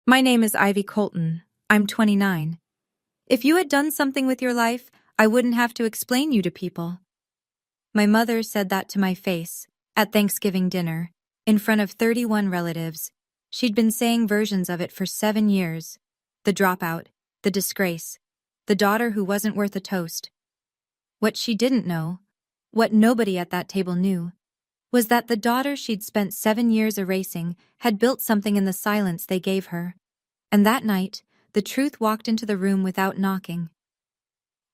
My name is Ivy Colton. I'm 29. If you had done something with your life, I wouldn't have to explain you to people. My mother said that to my face, at Thanksgiving dinner, in front of 31 relatives. She'd been saying versions of it for 7 years. The dropout, the disgrace, the daughter who wasn't worth a toast. What she didn't know, what nobody at that table knew, was that the daughter she'd spent 7 years erasing had built something in the silence they gave her. And that night, the truth walked into the room without knocking.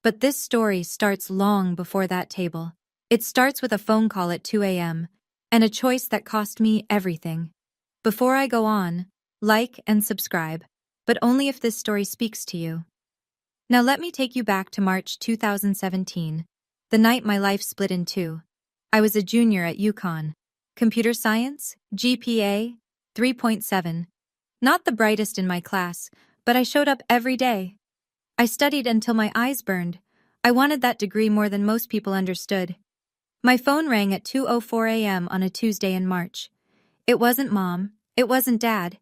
But this story starts long before that table. It starts with a phone call at 2 a.m., and a choice that cost me everything. Before I go on, like and subscribe, but only if this story speaks to you. Now let me take you back to March 2017, the night my life split in two. I was a junior at UConn. Computer science, GPA, 3.7. Not the brightest in my class, but I showed up every day. I studied until my eyes burned. I wanted that degree more than most people understood. My phone rang at 2:04 a.m. on a Tuesday in March. It wasn't Mom. It wasn't Dad.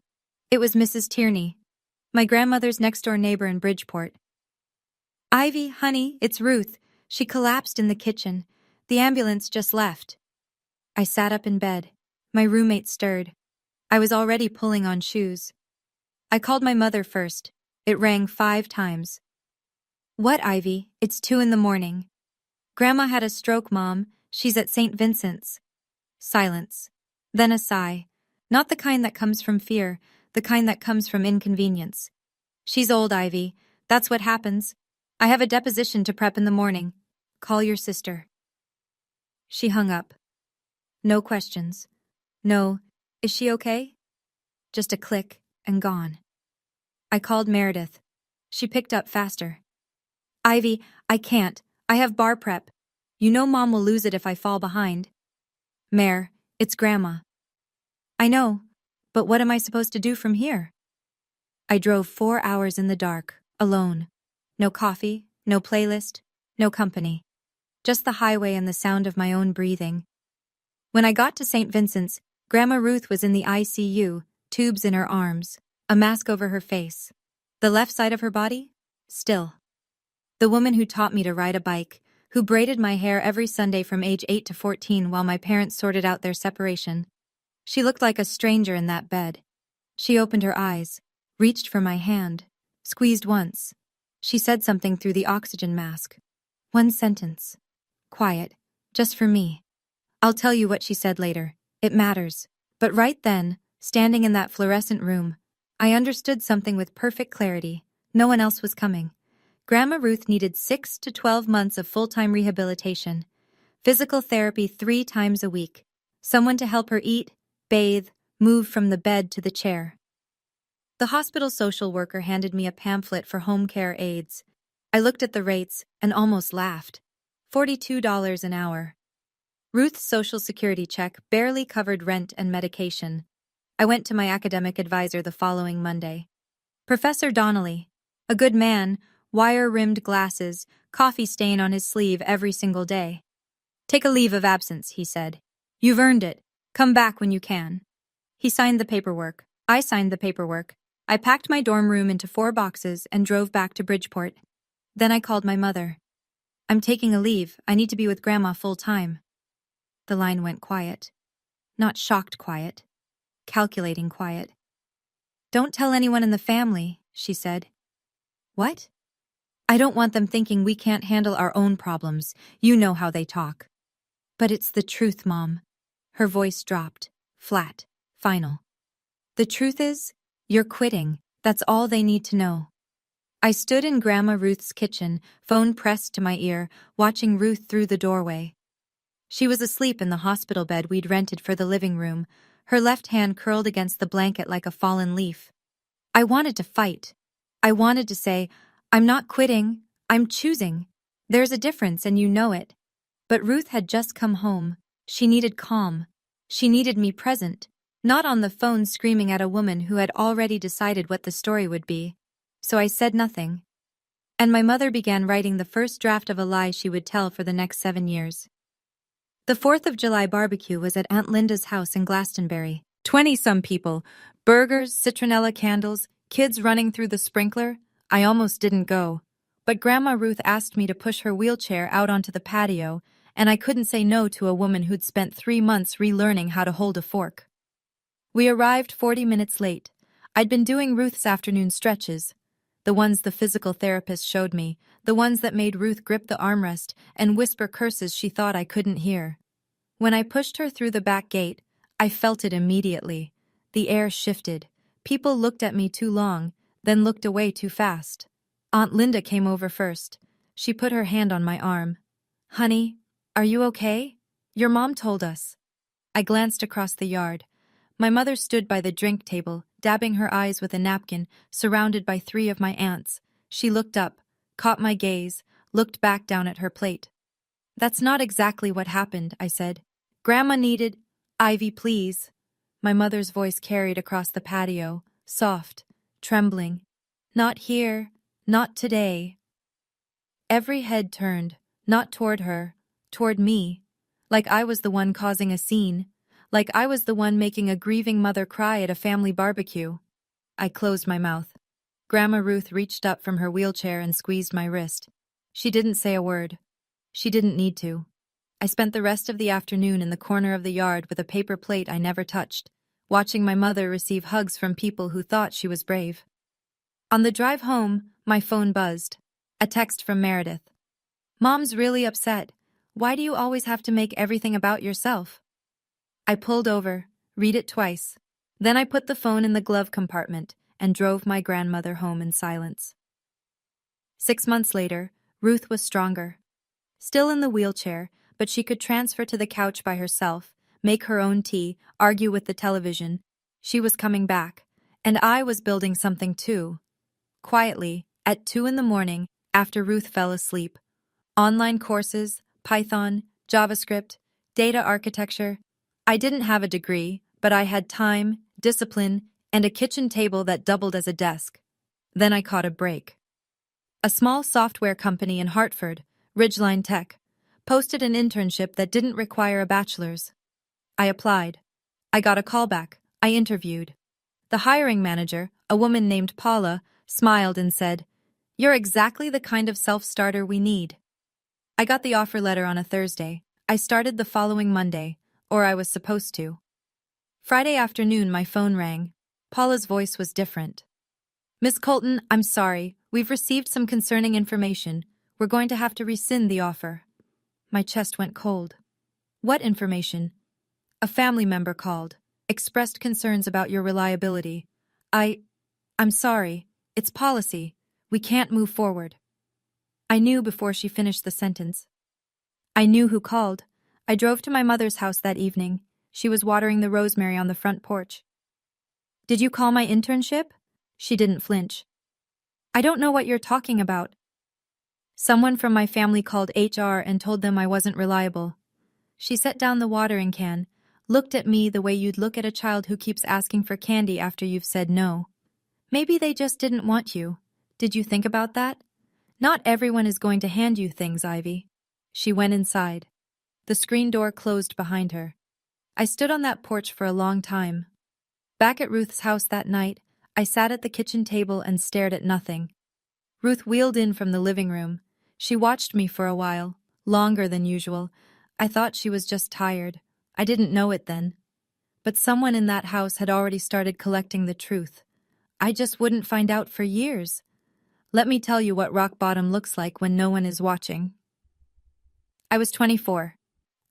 It was Mrs. Tierney, my grandmother's next-door neighbor in Bridgeport. "Ivy, honey, it's Ruth." She collapsed in the kitchen. The ambulance just left. I sat up in bed. My roommate stirred. I was already pulling on shoes. I called my mother first. It rang 5 times. "What, Ivy? It's 2 in the morning." "Grandma had a stroke, Mom. She's at St. Vincent's." Silence. Then a sigh. Not the kind that comes from fear, the kind that comes from inconvenience. "She's old, Ivy. That's what happens. I have a deposition to prep in the morning. Call your sister." She hung up. No questions. No, "Is she okay?" Just a click, and gone. I called Meredith. She picked up faster. "Ivy, I can't. I have bar prep. You know Mom will lose it if I fall behind." "Mare, it's Grandma." "I know, but what am I supposed to do from here?" I drove 4 hours in the dark, alone. No coffee, no playlist, no company. Just the highway and the sound of my own breathing. When I got to St. Vincent's, Grandma Ruth was in the ICU, tubes in her arms, a mask over her face. The left side of her body? Still. The woman who taught me to ride a bike, who braided my hair every Sunday from age 8 to 14 while my parents sorted out their separation. She looked like a stranger in that bed. She opened her eyes, reached for my hand, squeezed once. She said something through the oxygen mask. One sentence. Quiet, just for me. I'll tell you what she said later. It matters. But right then, standing in that fluorescent room, I understood something with perfect clarity. No one else was coming. Grandma Ruth needed 6 to 12 months of full-time rehabilitation. Physical therapy 3 times a week. Someone to help her eat, bathe, move from the bed to the chair. The hospital social worker handed me a pamphlet for home care aides. I looked at the rates and almost laughed. $42 an hour. Ruth's Social Security check barely covered rent and medication. I went to my academic advisor the following Monday. Professor Donnelly, a good man, wire-rimmed glasses, coffee stain on his sleeve every single day. "Take a leave of absence," he said. "You've earned it. Come back when you can." He signed the paperwork. I signed the paperwork. I packed my dorm room into 4 boxes and drove back to Bridgeport. Then I called my mother. "I'm taking a leave. I need to be with Grandma full-time." The line went quiet. Not shocked quiet. Calculating quiet. "Don't tell anyone in the family," she said. "What?" "I don't want them thinking we can't handle our own problems. You know how they talk." "But it's the truth, Mom." Her voice dropped, flat, final. "The truth is, you're quitting. That's all they need to know." I stood in Grandma Ruth's kitchen, phone pressed to my ear, watching Ruth through the doorway. She was asleep in the hospital bed we'd rented for the living room, her left hand curled against the blanket like a fallen leaf. I wanted to fight. I wanted to say, "I'm not quitting, I'm choosing. There's a difference and you know it." But Ruth had just come home. She needed calm. She needed me present, not on the phone screaming at a woman who had already decided what the story would be. So I said nothing. And my mother began writing the first draft of a lie she would tell for the next 7 years. The 4th of July barbecue was at Aunt Linda's house in Glastonbury. 20-some people, burgers, citronella candles, Kids running through the sprinkler, I almost didn't go. But Grandma Ruth asked me to push her wheelchair out onto the patio, and I couldn't say no to a woman who'd spent 3 months relearning how to hold a fork. We arrived 40 minutes late. I'd been doing Ruth's afternoon stretches, the ones the physical therapist showed me, the ones that made Ruth grip the armrest and whisper curses she thought I couldn't hear. When I pushed her through the back gate, I felt it immediately. The air shifted. People looked at me too long, then looked away too fast. Aunt Linda came over first. She put her hand on my arm. "Honey, are you okay? Your mom told us." I glanced across the yard. My mother stood by the drink table, dabbing her eyes with a napkin, surrounded by 3 of my aunts. She looked up, caught my gaze, looked back down at her plate. "That's not exactly what happened," I said. "Grandma needed—" "Ivy, please." My mother's voice carried across the patio, soft, trembling. "Not here, not today." Every head turned, not toward her, toward me, like I was the one causing a scene, like I was the one making a grieving mother cry at a family barbecue. I closed my mouth. Grandma Ruth reached up from her wheelchair and squeezed my wrist. She didn't say a word. She didn't need to. I spent the rest of the afternoon in the corner of the yard with a paper plate I never touched, watching my mother receive hugs from people who thought she was brave. On the drive home, my phone buzzed. A text from Meredith. "Mom's really upset. Why do you always have to make everything about yourself?" I pulled over, read it twice. Then I put the phone in the glove compartment and drove my grandmother home in silence. 6 months later, Ruth was stronger. Still in the wheelchair, but she could transfer to the couch by herself, make her own tea, argue with the television. She was coming back, and I was building something too. Quietly, at 2 in the morning, after Ruth fell asleep. Online courses, Python, JavaScript, data architecture. I didn't have a degree, but I had time, discipline, and a kitchen table that doubled as a desk. Then I caught a break. A small software company in Hartford, Ridgeline Tech, posted an internship that didn't require a bachelor's. I applied. I got a callback. I interviewed. The hiring manager, a woman named Paula, smiled and said, "You're exactly the kind of self-starter we need." I got the offer letter on a Thursday. I started the following Monday, or I was supposed to. Friday afternoon, my phone rang. Paula's voice was different. "Miss Colton, I'm sorry. We've received some concerning information. We're going to have to rescind the offer." My chest went cold. "What information?" "A family member called, expressed concerns about your reliability. I'm sorry. It's policy. We can't move forward." I knew before she finished the sentence. I knew who called. I drove to my mother's house that evening. She was watering the rosemary on the front porch. "Did you call my internship?" She didn't flinch. "I don't know what you're talking about." "Someone from my family called HR and told them I wasn't reliable." She set down the watering can, looked at me the way you'd look at a child who keeps asking for candy after you've said no. "Maybe they just didn't want you. Did you think about that? Not everyone is going to hand you things, Ivy." She went inside. The screen door closed behind her. I stood on that porch for a long time. Back at Ruth's house that night, I sat at the kitchen table and stared at nothing. Ruth wheeled in from the living room. She watched me for a while, longer than usual. I thought she was just tired. I didn't know it then. But someone in that house had already started collecting the truth. I just wouldn't find out for years. Let me tell you what rock bottom looks like when no one is watching. I was 24.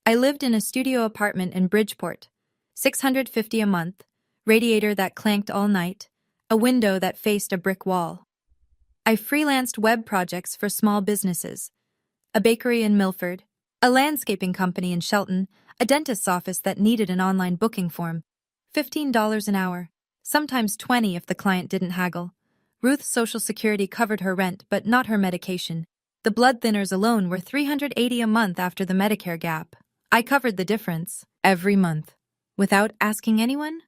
I lived in a studio apartment in Bridgeport, $650 a month, radiator that clanked all night, a window that faced a brick wall. I freelanced web projects for small businesses, a bakery in Milford, a landscaping company in Shelton, a dentist's office that needed an online booking form, $15 an hour, sometimes $20 if the client didn't haggle. Ruth's Social Security covered her rent, but not her medication. The blood thinners alone were $380 a month after the Medicare gap. I covered the difference every month. Without asking anyone?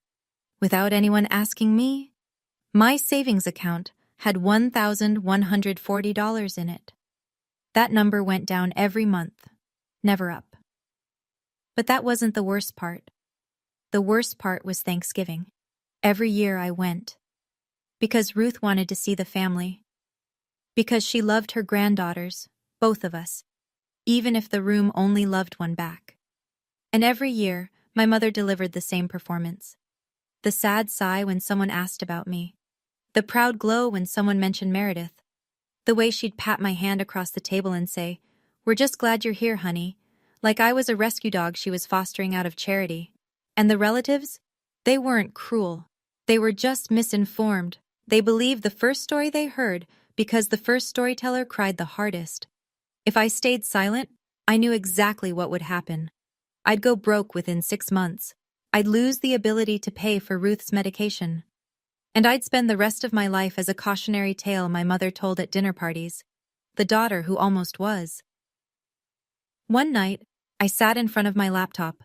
Without anyone asking me? My savings account had $1,140 in it. That number went down every month, never up. But that wasn't the worst part. The worst part was Thanksgiving. Every year I went. Because Ruth wanted to see the family. Because she loved her granddaughters, both of us, even if the room only loved one back. And every year, my mother delivered the same performance. The sad sigh when someone asked about me. The proud glow when someone mentioned Meredith. The way she'd pat my hand across the table and say, "We're just glad you're here, honey," like I was a rescue dog she was fostering out of charity. And the relatives? They weren't cruel. They were just misinformed. They believed the first story they heard because the first storyteller cried the hardest. If I stayed silent, I knew exactly what would happen. I'd go broke within 6 months. I'd lose the ability to pay for Ruth's medication. And I'd spend the rest of my life as a cautionary tale my mother told at dinner parties. The daughter who almost was. One night, I sat in front of my laptop.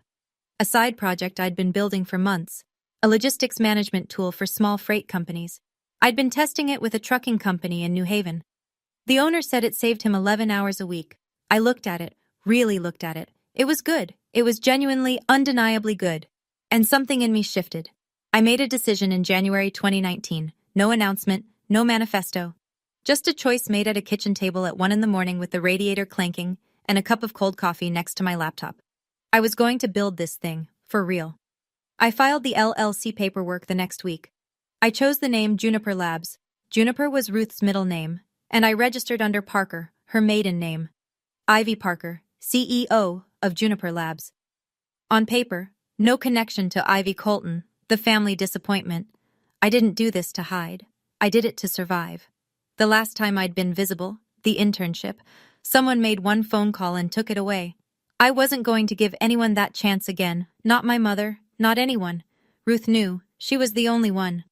A side project I'd been building for months. A logistics management tool for small freight companies. I'd been testing it with a trucking company in New Haven. The owner said it saved him 11 hours a week. I looked at it, really looked at it. It was good. It was genuinely, undeniably good. And something in me shifted. I made a decision in January 2019. No announcement, no manifesto. Just a choice made at a kitchen table at 1 a.m. with the radiator clanking and a cup of cold coffee next to my laptop. I was going to build this thing, for real. I filed the LLC paperwork the next week. I chose the name Juniper Labs. Juniper was Ruth's middle name, and I registered under Parker, her maiden name. Ivy Parker, CEO of Juniper Labs. On paper, no connection to Ivy Colton, the family disappointment. I didn't do this to hide. I did it to survive. The last time I'd been visible, the internship, someone made one phone call and took it away. I wasn't going to give anyone that chance again, not my mother, not anyone. Ruth knew, she was the only one.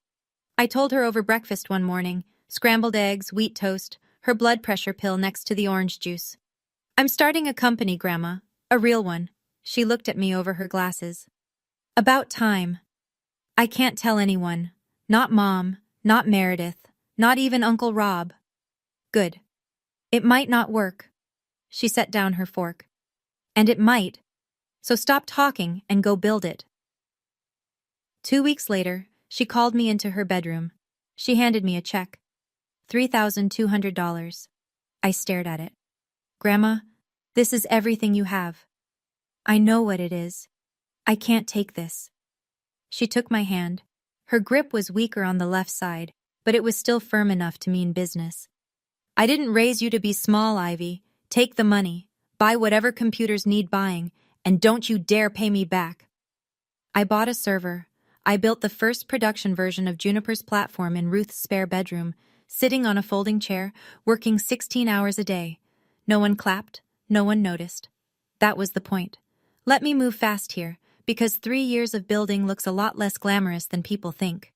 I told her over breakfast one morning, scrambled eggs, wheat toast, her blood pressure pill next to the orange juice. "I'm starting a company, Grandma, a real one." She looked at me over her glasses. "About time. I can't tell anyone. Not Mom, not Meredith, not even Uncle Rob." "Good. It might not work." She set down her fork. "And it might. So stop talking and go build it." 2 weeks later, she called me into her bedroom. She handed me a check. $3,200. I stared at it. "Grandma, this is everything you have." "I know what it is. I can't take this." She took my hand. Her grip was weaker on the left side, but it was still firm enough to mean business. "I didn't raise you to be small, Ivy. Take the money, buy whatever computers need buying, and don't you dare pay me back." I bought a server. I built the first production version of Juniper's platform in Ruth's spare bedroom, sitting on a folding chair, working 16 hours a day. No one clapped, no one noticed. That was the point. Let me move fast here, because 3 years of building looks a lot less glamorous than people think.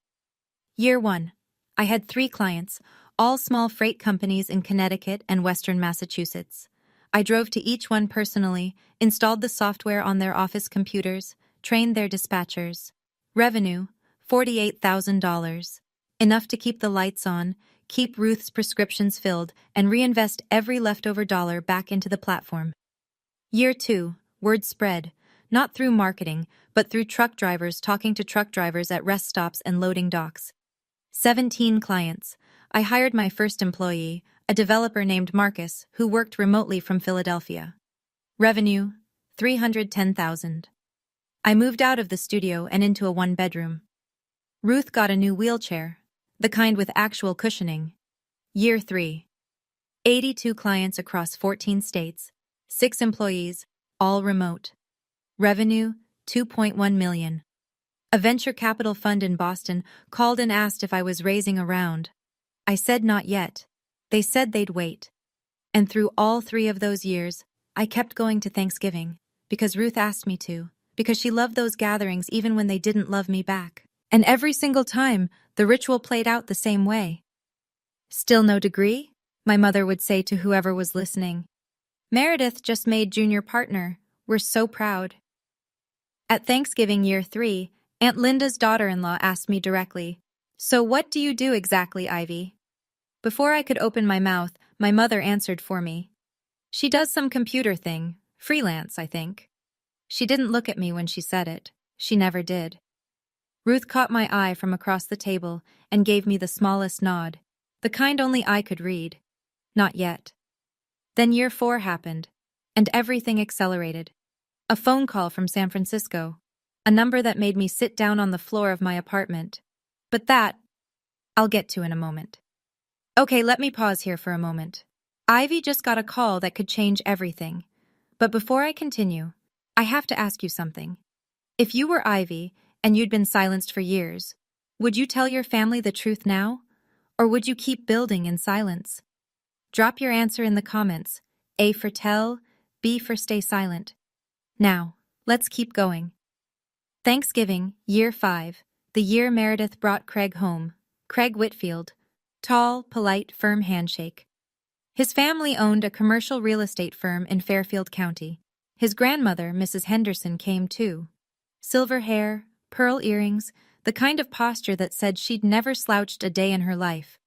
Year 1. I had 3 clients, all small freight companies in Connecticut and Western Massachusetts. I drove to each one personally, installed the software on their office computers, trained their dispatchers. Revenue, $48,000. Enough to keep the lights on, keep Ruth's prescriptions filled, and reinvest every leftover dollar back into the platform. Year 2. Word spread. Not through marketing, but through truck drivers talking to truck drivers at rest stops and loading docks. 17 clients. I hired my first employee, a developer named Marcus, who worked remotely from Philadelphia. Revenue, $310,000. I moved out of the studio and into a one-bedroom. Ruth got a new wheelchair, the kind with actual cushioning. Year 3. 82 clients across 14 states, 6 employees, all remote. Revenue, $2.1 million. A venture capital fund in Boston called and asked if I was raising a round. I said not yet. They said they'd wait. And through all 3 of those years, I kept going to Thanksgiving, because Ruth asked me to, because she loved those gatherings even when they didn't love me back. And every single time, the ritual played out the same way. "Still no degree?" my mother would say to whoever was listening. "Meredith just made junior partner. We're so proud." At Thanksgiving year 3, Aunt Linda's daughter-in-law asked me directly, "So what do you do exactly, Ivy?" Before I could open my mouth, my mother answered for me. "She does some computer thing, freelance, I think." She didn't look at me when she said it. She never did. Ruth caught my eye from across the table and gave me the smallest nod, the kind only I could read. Not yet. Then year 4 happened, and everything accelerated. A phone call from San Francisco, a number that made me sit down on the floor of my apartment. But that, I'll get to in a moment. Okay, let me pause here for a moment. Ivy just got a call that could change everything. But before I continue, I have to ask you something. If you were Ivy and you'd been silenced for years, would you tell your family the truth now? Or would you keep building in silence? Drop your answer in the comments. A for tell, B for stay silent. Now, let's keep going. Thanksgiving, year 5, the year Meredith brought Craig home. Craig Whitfield. Tall, polite, firm handshake. His family owned a commercial real estate firm in Fairfield County. His grandmother, Mrs. Henderson, came too. Silver hair, pearl earrings, the kind of posture that said she'd never slouched a day in her life.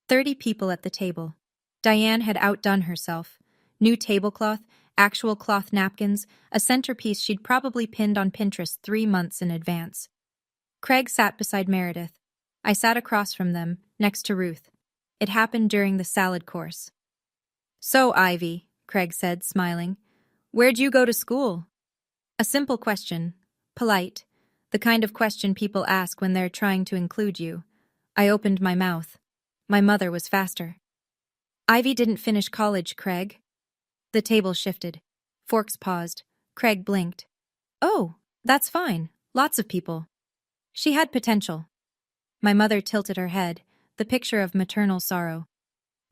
30 people at the table. Diane had outdone herself. New tablecloth, actual cloth napkins, a centerpiece she'd probably pinned on Pinterest 3 months in advance. Craig sat beside Meredith. I sat across from them, next to Ruth. It happened during the salad course. So, Ivy, Craig said, smiling, where'd you go to school? A simple question, polite, the kind of question people ask when they're trying to include you. I opened my mouth. My mother was faster. Ivy didn't finish college, Craig. The table shifted. Forks paused. Craig blinked. Oh, that's fine. Lots of people. She had potential. My mother tilted her head, the picture of maternal sorrow.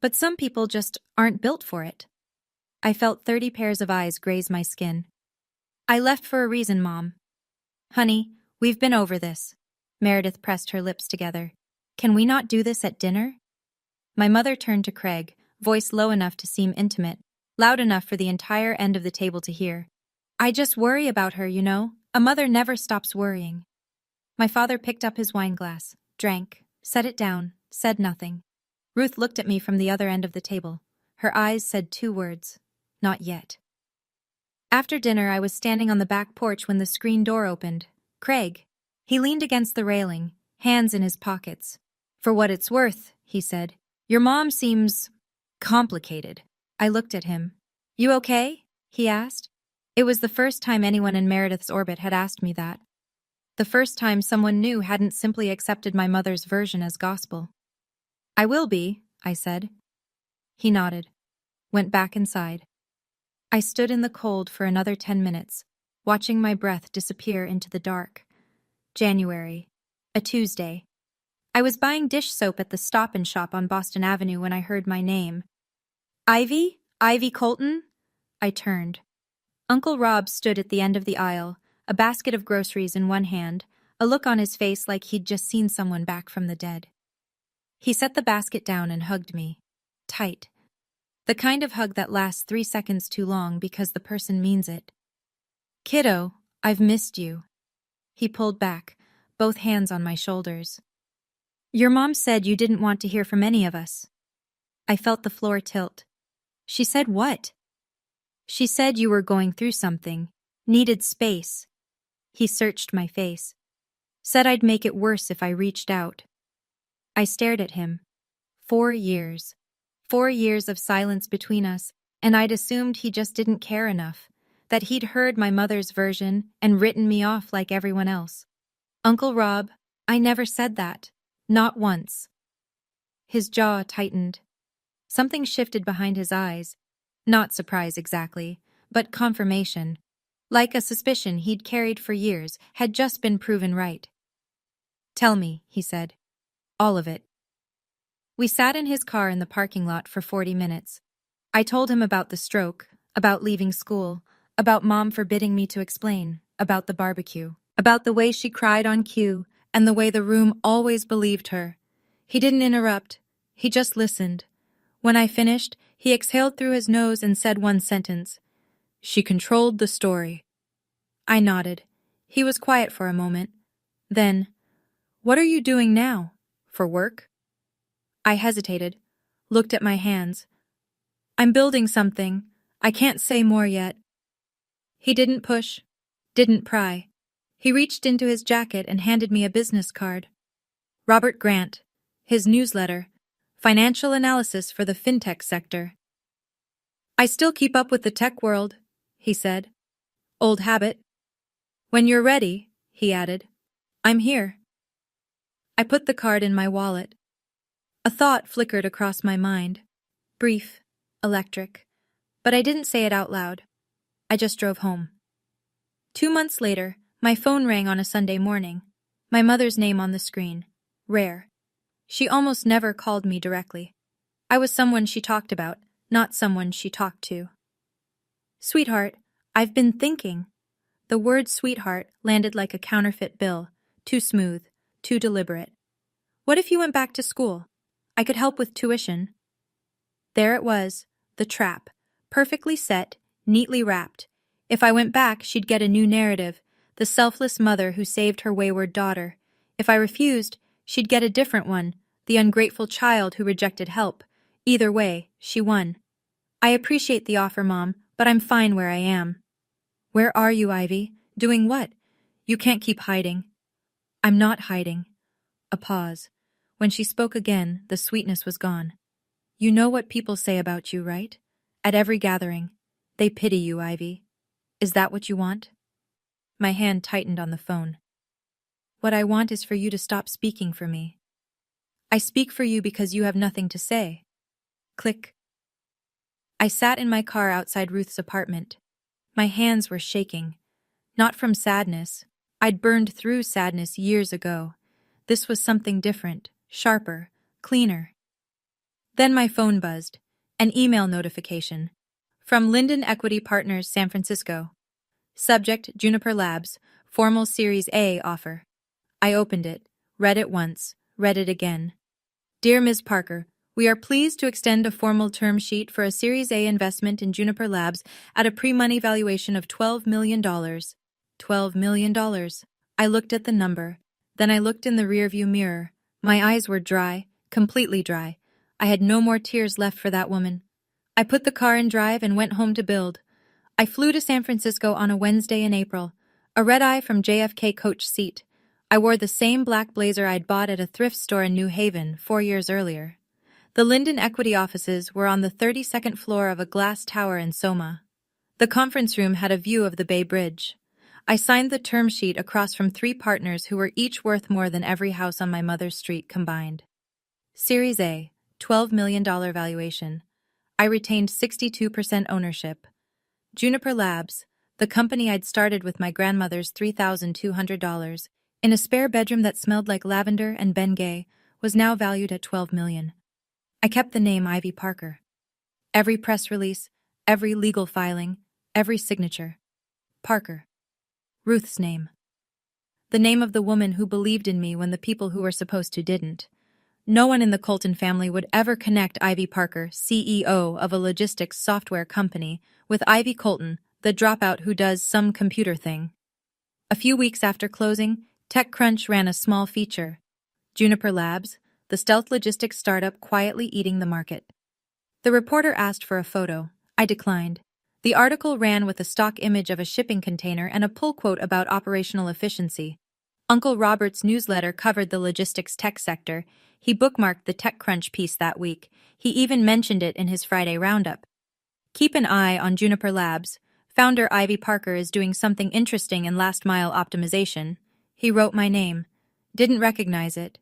But some people just aren't built for it. I felt 30 pairs of eyes graze my skin. I left for a reason, Mom. Honey, we've been over this. Meredith pressed her lips together. Can we not do this at dinner? My mother turned to Craig, voice low enough to seem intimate, loud enough for the entire end of the table to hear. I just worry about her, you know. A mother never stops worrying. My father picked up his wine glass, drank, set it down, said nothing. Ruth looked at me from the other end of the table. Her eyes said 2 words. Not yet. After dinner, I was standing on the back porch when the screen door opened. Craig. He leaned against the railing, hands in his pockets. For what it's worth, he said, your mom seems complicated. I looked at him. You okay? He asked. It was the first time anyone in Meredith's orbit had asked me that. The first time someone new hadn't simply accepted my mother's version as gospel. I will be, I said. He nodded. Went back inside. I stood in the cold for another 10 minutes, watching my breath disappear into the dark. January. A Tuesday. I was buying dish soap at the Stop and Shop on Boston Avenue when I heard my name. Ivy? Ivy Colton? I turned. Uncle Rob stood at the end of the aisle, a basket of groceries in one hand, a look on his face like he'd just seen someone back from the dead. He set the basket down and hugged me. Tight. The kind of hug that lasts 3 seconds too long because the person means it. Kiddo, I've missed you. He pulled back, both hands on my shoulders. Your mom said you didn't want to hear from any of us. I felt the floor tilt. She said what? She said you were going through something, needed space. He searched my face. Said I'd make it worse if I reached out. I stared at him. 4 years. 4 years of silence between us, and I'd assumed he just didn't care enough, that he'd heard my mother's version and written me off like everyone else. Uncle Rob, I never said that. Not once. His jaw tightened. Something shifted behind his eyes. Not surprise exactly, but confirmation. Like a suspicion he'd carried for years had just been proven right. Tell me, he said. All of it. We sat in his car in the parking lot for 40 minutes. I told him about the stroke, about leaving school, about Mom forbidding me to explain, about the barbecue, about the way she cried on cue, and the way the room always believed her. He didn't interrupt. He just listened. When I finished, he exhaled through his nose and said one sentence. She controlled the story. I nodded. He was quiet for a moment. Then, what are you doing now? For work? I hesitated, looked at my hands. I'm building something. I can't say more yet. He didn't push, didn't pry. He reached into his jacket and handed me a business card. Robert Grant, his newsletter, financial analysis for the fintech sector. I still keep up with the tech world, he said. Old habit. When you're ready, he added. I'm here. I put the card in my wallet. A thought flickered across my mind. Brief, electric. But I didn't say it out loud. I just drove home. 2 months later, my phone rang on a Sunday morning. My mother's name on the screen. Rare. She almost never called me directly. I was someone she talked about, not someone she talked to. Sweetheart, I've been thinking. The word sweetheart landed like a counterfeit bill, too smooth, too deliberate. What if you went back to school? I could help with tuition. There it was, the trap, perfectly set, neatly wrapped. If I went back, she'd get a new narrative, the selfless mother who saved her wayward daughter. If I refused, she'd get a different one, the ungrateful child who rejected help. Either way, she won. I appreciate the offer, Mom, but I'm fine where I am. Where are you, Ivy? Doing what? You can't keep hiding. I'm not hiding. A pause. When she spoke again, the sweetness was gone. You know what people say about you, right? At every gathering. They pity you, Ivy. Is that what you want? My hand tightened on the phone. What I want is for you to stop speaking for me. I speak for you because you have nothing to say. Click. I sat in my car outside Ruth's apartment. My hands were shaking. Not from sadness. I'd burned through sadness years ago. This was something different, sharper, cleaner. Then my phone buzzed. An email notification. From Linden Equity Partners, San Francisco. Subject, Juniper Labs, formal Series A offer. I opened it, read it once, read it again. Dear Ms. Parker, we are pleased to extend a formal term sheet for a Series A investment in Juniper Labs at a pre-money valuation of $12 million. $12 million. I looked at the number. Then I looked in the rearview mirror. My eyes were dry, completely dry. I had no more tears left for that woman. I put the car in drive and went home to build. I flew to San Francisco on a Wednesday in April, a red-eye from JFK coach seat. I wore the same black blazer I'd bought at a thrift store in New Haven 4 years earlier. The Linden Equity offices were on the 32nd floor of a glass tower in Soma. The conference room had a view of the Bay Bridge. I signed the term sheet across from 3 partners who were each worth more than every house on my mother's street combined. Series A, $12 million valuation. I retained 62% ownership. Juniper Labs, the company I'd started with my grandmother's $3,200, in a spare bedroom that smelled like lavender and Bengay, was now valued at $12 million. I kept the name Ivy Parker. Every press release, every legal filing, every signature. Parker. Ruth's name. The name of the woman who believed in me when the people who were supposed to didn't. No one in the Colton family would ever connect Ivy Parker, CEO of a logistics software company, with Ivy Colton, the dropout who does some computer thing. A few weeks after closing, TechCrunch ran a small feature. Juniper Labs, the stealth logistics startup quietly eating the market. The reporter asked for a photo. I declined. The article ran with a stock image of a shipping container and a pull quote about operational efficiency. Uncle Robert's newsletter covered the logistics tech sector. He bookmarked the TechCrunch piece that week. He even mentioned it in his Friday roundup. Keep an eye on Juniper Labs. Founder Ivy Parker is doing something interesting in last-mile optimization. He wrote my name. Didn't recognize it.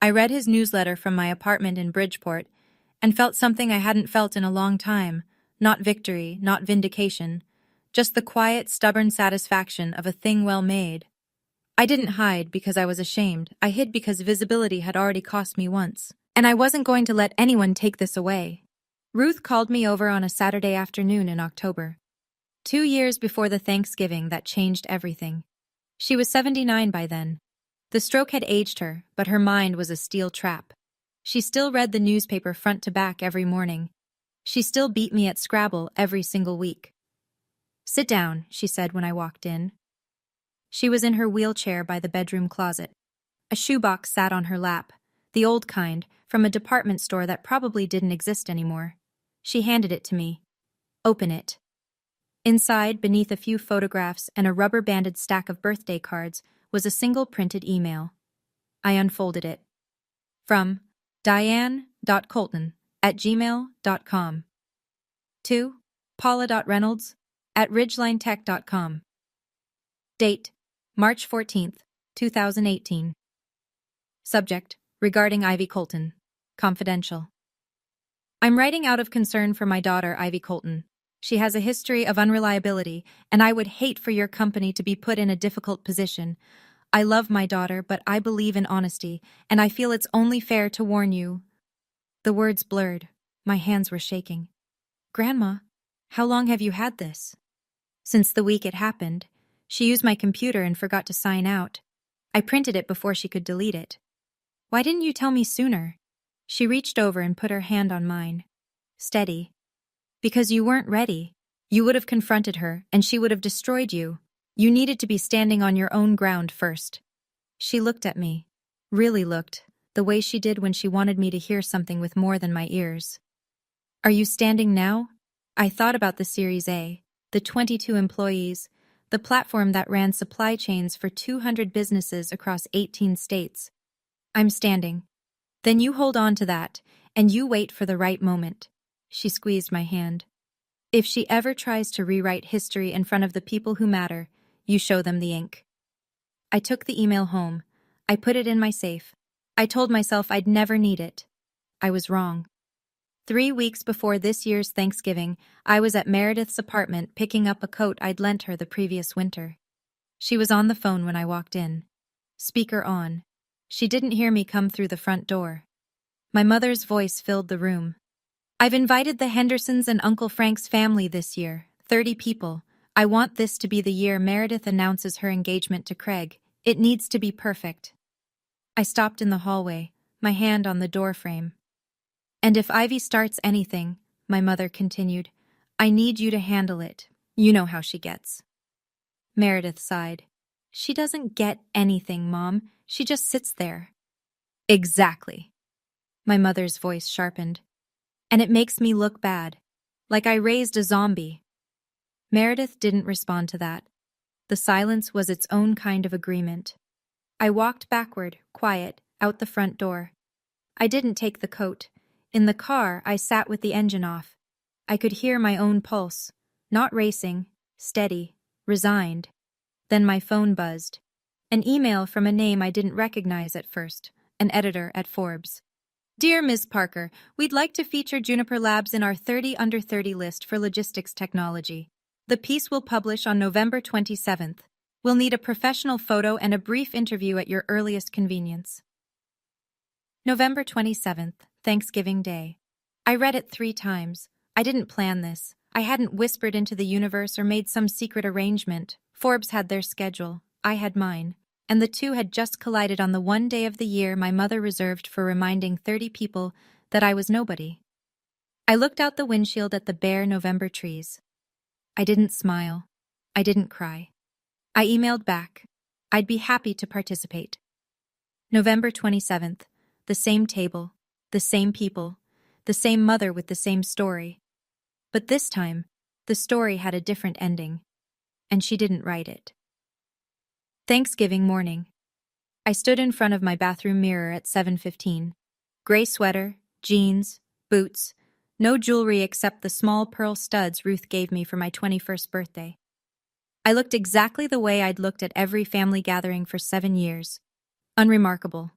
I read his newsletter from my apartment in Bridgeport and felt something I hadn't felt in a long time. Not victory, not vindication. Just the quiet, stubborn satisfaction of a thing well made. I didn't hide because I was ashamed. I hid because visibility had already cost me once. And I wasn't going to let anyone take this away. Ruth called me over on a Saturday afternoon in October. 2 years before the Thanksgiving that changed everything. She was 79 by then. The stroke had aged her, but her mind was a steel trap. She still read the newspaper front to back every morning. She still beat me at Scrabble every single week. Sit down, she said when I walked in. She was in her wheelchair by the bedroom closet. A shoebox sat on her lap, the old kind, from a department store that probably didn't exist anymore. She handed it to me. Open it. Inside, beneath a few photographs and a rubber-banded stack of birthday cards, was a single printed email. I unfolded it. From diane.colton@gmail.com to paula.reynolds@ridgelinetech.com. Date: March 14th, 2018. Subject: regarding Ivy Colton. Confidential. I'm writing out of concern for my daughter, Ivy Colton. She has a history of unreliability, and I would hate for your company to be put in a difficult position. I love my daughter, but I believe in honesty, and I feel it's only fair to warn you. The words blurred. My hands were shaking. Grandma, how long have you had this? Since the week it happened. She used my computer and forgot to sign out. I printed it before she could delete it. Why didn't you tell me sooner? She reached over and put her hand on mine. Steady. Because you weren't ready. You would have confronted her, and she would have destroyed you. You needed to be standing on your own ground first. She looked at me. Really looked, the way she did when she wanted me to hear something with more than my ears. Are you standing now? I thought about the Series A, the 22 employees, the platform that ran supply chains for 200 businesses across 18 states. I'm standing. Then you hold on to that, and you wait for the right moment. She squeezed my hand. If she ever tries to rewrite history in front of the people who matter, you show them the ink. I took the email home. I put it in my safe. I told myself I'd never need it. I was wrong. 3 weeks before this year's Thanksgiving, I was at Meredith's apartment picking up a coat I'd lent her the previous winter. She was on the phone when I walked in. Speaker on. She didn't hear me come through the front door. My mother's voice filled the room. I've invited the Hendersons and Uncle Frank's family this year, 30 people. I want this to be the year Meredith announces her engagement to Craig. It needs to be perfect. I stopped in the hallway, my hand on the doorframe. And if Ivy starts anything, my mother continued, I need you to handle it. You know how she gets. Meredith sighed. She doesn't get anything, Mom. She just sits there. Exactly. My mother's voice sharpened. And it makes me look bad. Like I raised a zombie. Meredith didn't respond to that. The silence was its own kind of agreement. I walked backward, quiet, out the front door. I didn't take the coat. In the car, I sat with the engine off. I could hear my own pulse. Not racing, steady, resigned. Then my phone buzzed. An email from a name I didn't recognize at first, an editor at Forbes. Dear Ms. Parker, we'd like to feature Juniper Labs in our 30 under 30 list for logistics technology. The piece will publish on November 27th. We'll need a professional photo and a brief interview at your earliest convenience. November 27th, Thanksgiving Day. I read it 3 times. I didn't plan this. I hadn't whispered into the universe or made some secret arrangement. Forbes had their schedule. I had mine. And the two had just collided on the one day of the year my mother reserved for reminding 30 people that I was nobody. I looked out the windshield at the bare November trees. I didn't smile. I didn't cry. I emailed back. I'd be happy to participate. November 27th. The same table, the same people, the same mother with the same story. But this time, the story had a different ending, and she didn't write it. Thanksgiving morning. I stood in front of my bathroom mirror at 7:15. Gray sweater, jeans, boots, no jewelry except the small pearl studs Ruth gave me for my 21st birthday. I looked exactly the way I'd looked at every family gathering for 7 years. Unremarkable.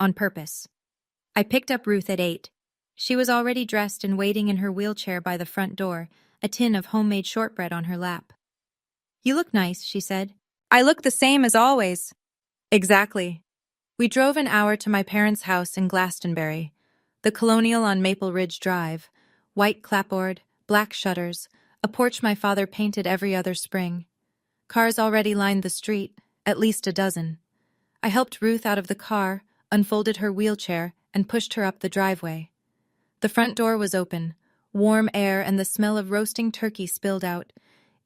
On purpose. I picked up Ruth at 8. She was already dressed and waiting in her wheelchair by the front door, a tin of homemade shortbread on her lap. You look nice, she said. I look the same as always. Exactly. We drove an hour to my parents' house in Glastonbury, the Colonial on Maple Ridge Drive, white clapboard, black shutters, a porch my father painted every other spring. Cars already lined the street, at least a dozen. I helped Ruth out of the car, unfolded her wheelchair, and pushed her up the driveway. The front door was open. Warm air and the smell of roasting turkey spilled out.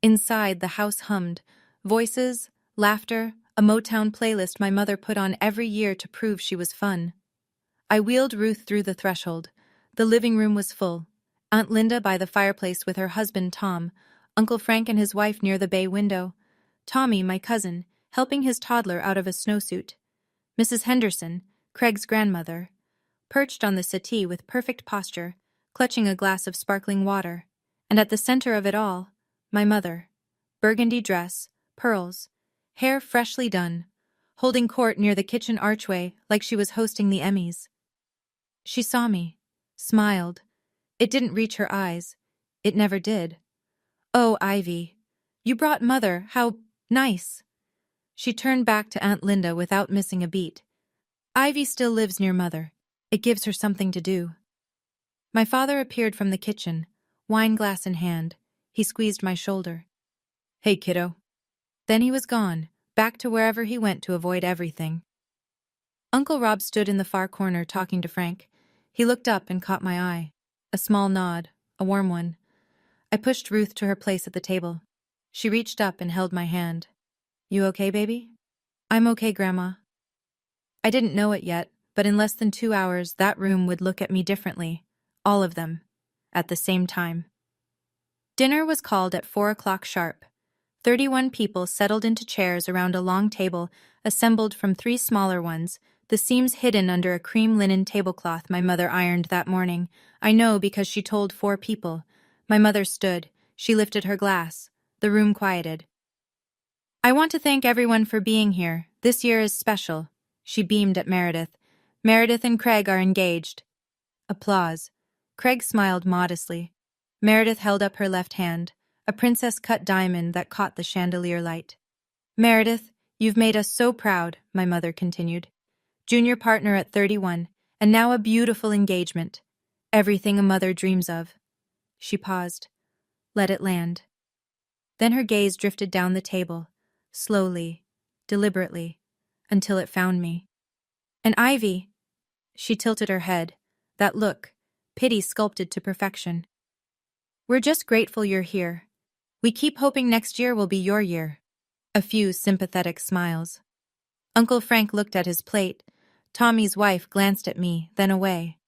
Inside, the house hummed. Voices, laughter, a Motown playlist my mother put on every year to prove she was fun. I wheeled Ruth through the threshold. The living room was full. Aunt Linda by the fireplace with her husband Tom. Uncle Frank and his wife near the bay window. Tommy, my cousin, helping his toddler out of a snowsuit. Mrs. Henderson, Craig's grandmother, perched on the settee with perfect posture, clutching a glass of sparkling water. And at the center of it all, my mother. Burgundy dress, pearls, hair freshly done, holding court near the kitchen archway like she was hosting the Emmys. She saw me, smiled. It didn't reach her eyes. It never did. "Oh, Ivy, you brought Mother, how nice." She turned back to Aunt Linda without missing a beat. Ivy still lives near Mother. It gives her something to do. My father appeared from the kitchen, wine glass in hand. He squeezed my shoulder. "Hey, kiddo." Then he was gone, back to wherever he went to avoid everything. Uncle Rob stood in the far corner talking to Frank. He looked up and caught my eye. A small nod, a warm one. I pushed Ruth to her place at the table. She reached up and held my hand. "You okay, baby?" "I'm okay, Grandma." I didn't know it yet, but in less than 2 hours that room would look at me differently. All of them. At the same time. Dinner was called at 4 o'clock sharp. 31 people settled into chairs around a long table, assembled from 3 smaller ones, the seams hidden under a cream linen tablecloth my mother ironed that morning. I know because she told 4 people. My mother stood. She lifted her glass. The room quieted. "I want to thank everyone for being here. This year is special." She beamed at Meredith. "Meredith and Craig are engaged." Applause. Craig smiled modestly. Meredith held up her left hand, a princess-cut diamond that caught the chandelier light. "Meredith, you've made us so proud," my mother continued. "Junior partner at 31, and now a beautiful engagement. Everything a mother dreams of." She paused. Let it land. Then her gaze drifted down the table, slowly, deliberately, until it found me. "And Ivy." She tilted her head. That look, pity sculpted to perfection. "We're just grateful you're here. We keep hoping next year will be your year." A few sympathetic smiles. Uncle Frank looked at his plate. Tommy's wife glanced at me, then away.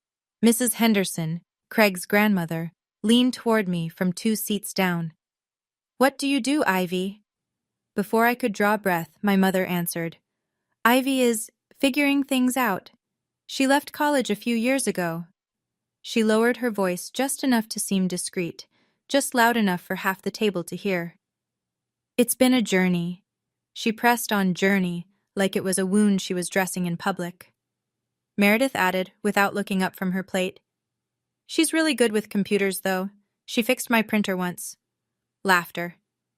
Mrs. Henderson, Craig's grandmother, leaned toward me from 2 seats down. "What do you do, Ivy?" Before I could draw breath, my mother answered. "Ivy is figuring things out. She left college a few years ago." She lowered her voice just enough to seem discreet, just loud enough for half the table to hear. "It's been a journey." She pressed on journey, like it was a wound she was dressing in public. Meredith added, without looking up from her plate, "She's really good with computers, though. She fixed my printer once." Laughter.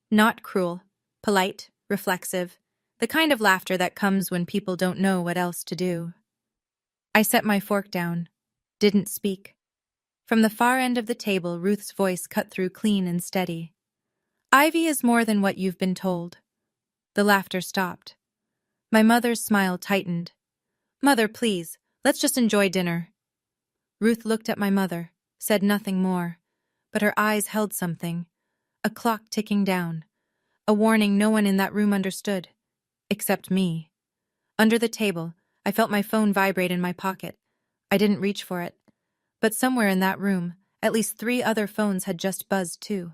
Not cruel. Polite, reflexive. The kind of laughter that comes when people don't know what else to do. I set my fork down. Didn't speak. From the far end of the table, Ruth's voice cut through clean and steady. "Ivy is more than what you've been told." The laughter stopped. My mother's smile tightened. "Mother, please, let's just enjoy dinner." Ruth looked at my mother, said nothing more, but her eyes held something. A clock ticking down. A warning no one in that room understood. Except me. Under the table, I felt my phone vibrate in my pocket. I didn't reach for it. But somewhere in that room, at least 3 other phones had just buzzed too.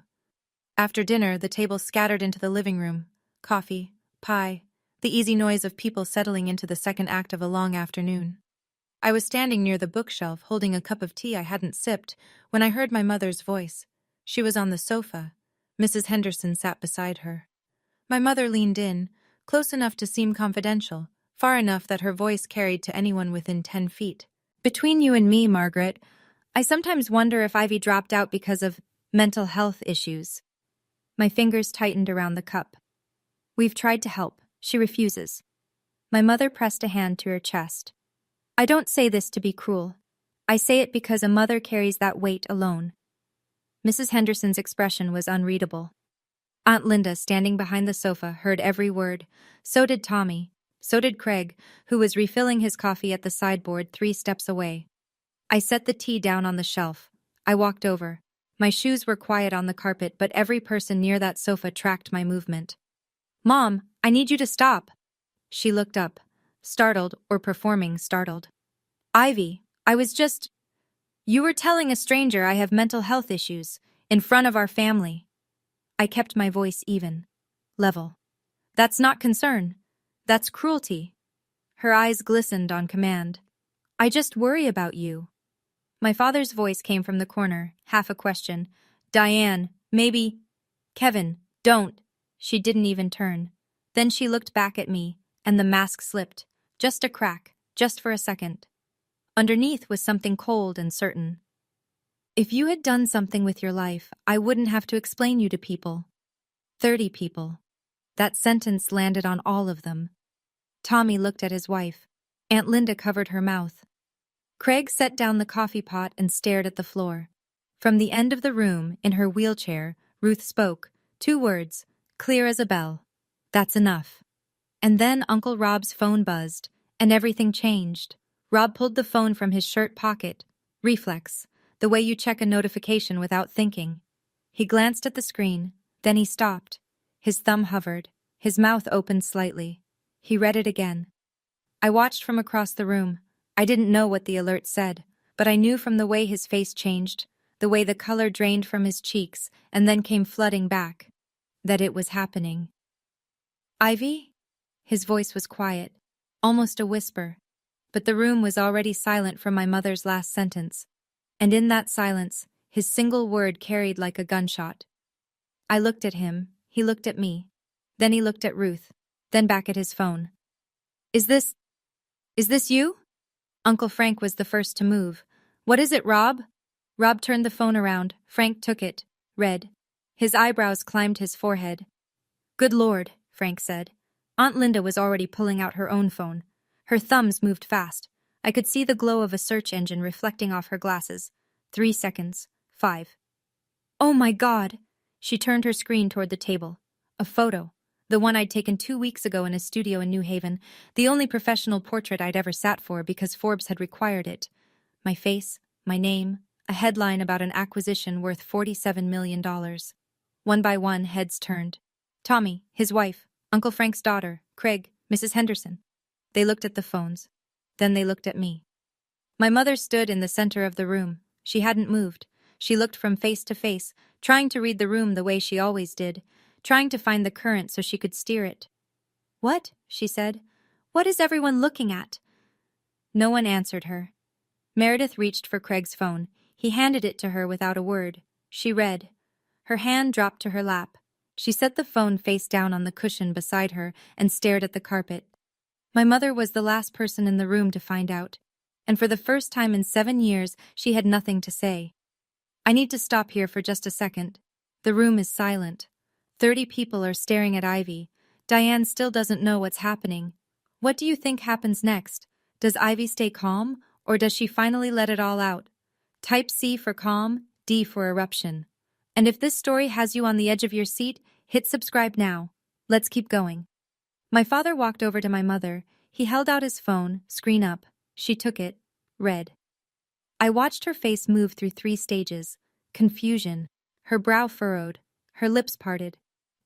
After dinner, the table scattered into the living room. Coffee, pie, the easy noise of people settling into the second act of a long afternoon. I was standing near the bookshelf, holding a cup of tea I hadn't sipped, when I heard my mother's voice. She was on the sofa. Mrs. Henderson sat beside her. My mother leaned in, close enough to seem confidential, far enough that her voice carried to anyone within 10 feet. "Between you and me, Margaret, I sometimes wonder if Ivy dropped out because of mental health issues." My fingers tightened around the cup. "We've tried to help. She refuses." My mother pressed a hand to her chest. "I don't say this to be cruel. I say it because a mother carries that weight alone." Mrs. Henderson's expression was unreadable. Aunt Linda, standing behind the sofa, heard every word. So did Tommy. So did Craig, who was refilling his coffee at the sideboard 3 steps away. I set the tea down on the shelf. I walked over. My shoes were quiet on the carpet, but every person near that sofa tracked my movement. "Mom, I need you to stop." She looked up, startled or performing startled. "Ivy, I was just... You were telling a stranger I have mental health issues, in front of our family." I kept my voice even. Level. That's not concern. That's cruelty. Her eyes glistened on command. I just worry about you. My father's voice came from the corner, half a question. Diane, maybe. Kevin, don't. She didn't even turn. Then she looked back at me, and the mask slipped. Just a crack, just for a second. Underneath was something cold and certain. If you had done something with your life, I wouldn't have to explain you to people. 30 people. That sentence landed on all of them. Tommy looked at his wife. Aunt Linda covered her mouth. Craig set down the coffee pot and stared at the floor. From the end of the room, in her wheelchair, Ruth spoke. 2 words, clear as a bell. That's enough. And then Uncle Rob's phone buzzed, and everything changed. Rob pulled the phone from his shirt pocket. Reflex, the way you check a notification without thinking. He glanced at the screen, then he stopped. His thumb hovered, his mouth opened slightly. He read it again. I watched from across the room. I didn't know what the alert said, but I knew from the way his face changed, the way the color drained from his cheeks and then came flooding back, that it was happening. Ivy? His voice was quiet, almost a whisper, but the room was already silent from my mother's last sentence, and in that silence, his single word carried like a gunshot. I looked at him, he looked at me, then he looked at Ruth, then back at his phone. Is this you? Uncle Frank was the first to move. What is it, Rob? Rob turned the phone around. Frank took it, read. His eyebrows climbed his forehead. Good Lord, Frank said. Aunt Linda was already pulling out her own phone. Her thumbs moved fast. I could see the glow of a search engine reflecting off her glasses. 3 seconds. 5. Oh my God! She turned her screen toward the table. A photo. The one I'd taken 2 weeks ago in a studio in New Haven, the only professional portrait I'd ever sat for because Forbes had required it. My face, my name, a headline about an acquisition worth $47 million. One by one, heads turned. Tommy, his wife, Uncle Frank's daughter, Craig, Mrs. Henderson. They looked at the phones. Then they looked at me. My mother stood in the center of the room. She hadn't moved. She looked from face to face, trying to read the room the way she always did, trying to find the current so she could steer it. What? She said. What is everyone looking at? No one answered her. Meredith reached for Craig's phone. He handed it to her without a word. She read. Her hand dropped to her lap. She set the phone face down on the cushion beside her and stared at the carpet. My mother was the last person in the room to find out, and for the first time in 7 years, she had nothing to say. I need to stop here for just a second. The room is silent. 30 people are staring at Ivy. Diane still doesn't know what's happening. What do you think happens next? Does Ivy stay calm, or does she finally let it all out? Type C for calm, D for eruption. And if this story has you on the edge of your seat, hit subscribe now. Let's keep going. My father walked over to my mother. He held out his phone, screen up. She took it, read. I watched her face move through 3 stages. Confusion, her brow furrowed, her lips parted.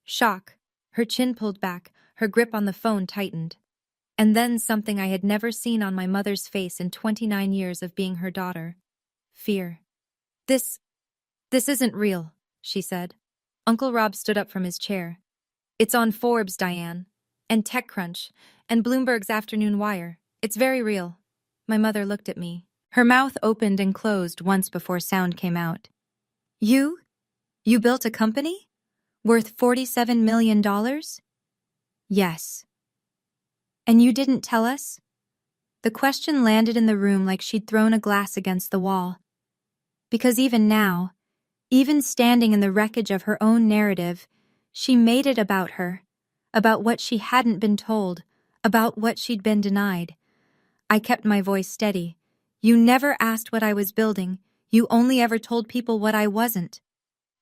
Shock, her chin pulled back, her grip on the phone tightened. And then something I had never seen on my mother's face in 29 years of being her daughter. Fear. This isn't real, she said. Uncle Rob stood up from his chair. It's on Forbes, Diane, and TechCrunch, and Bloomberg's Afternoon Wire. It's very real. My mother looked at me. Her mouth opened and closed once before sound came out. You built a company? Worth $47 million? Yes. And you didn't tell us? The question landed in the room like she'd thrown a glass against the wall. Because even now, even standing in the wreckage of her own narrative, she made it about her, about what she hadn't been told, about what she'd been denied. I kept my voice steady. You never asked what I was building. You only ever told people what I wasn't.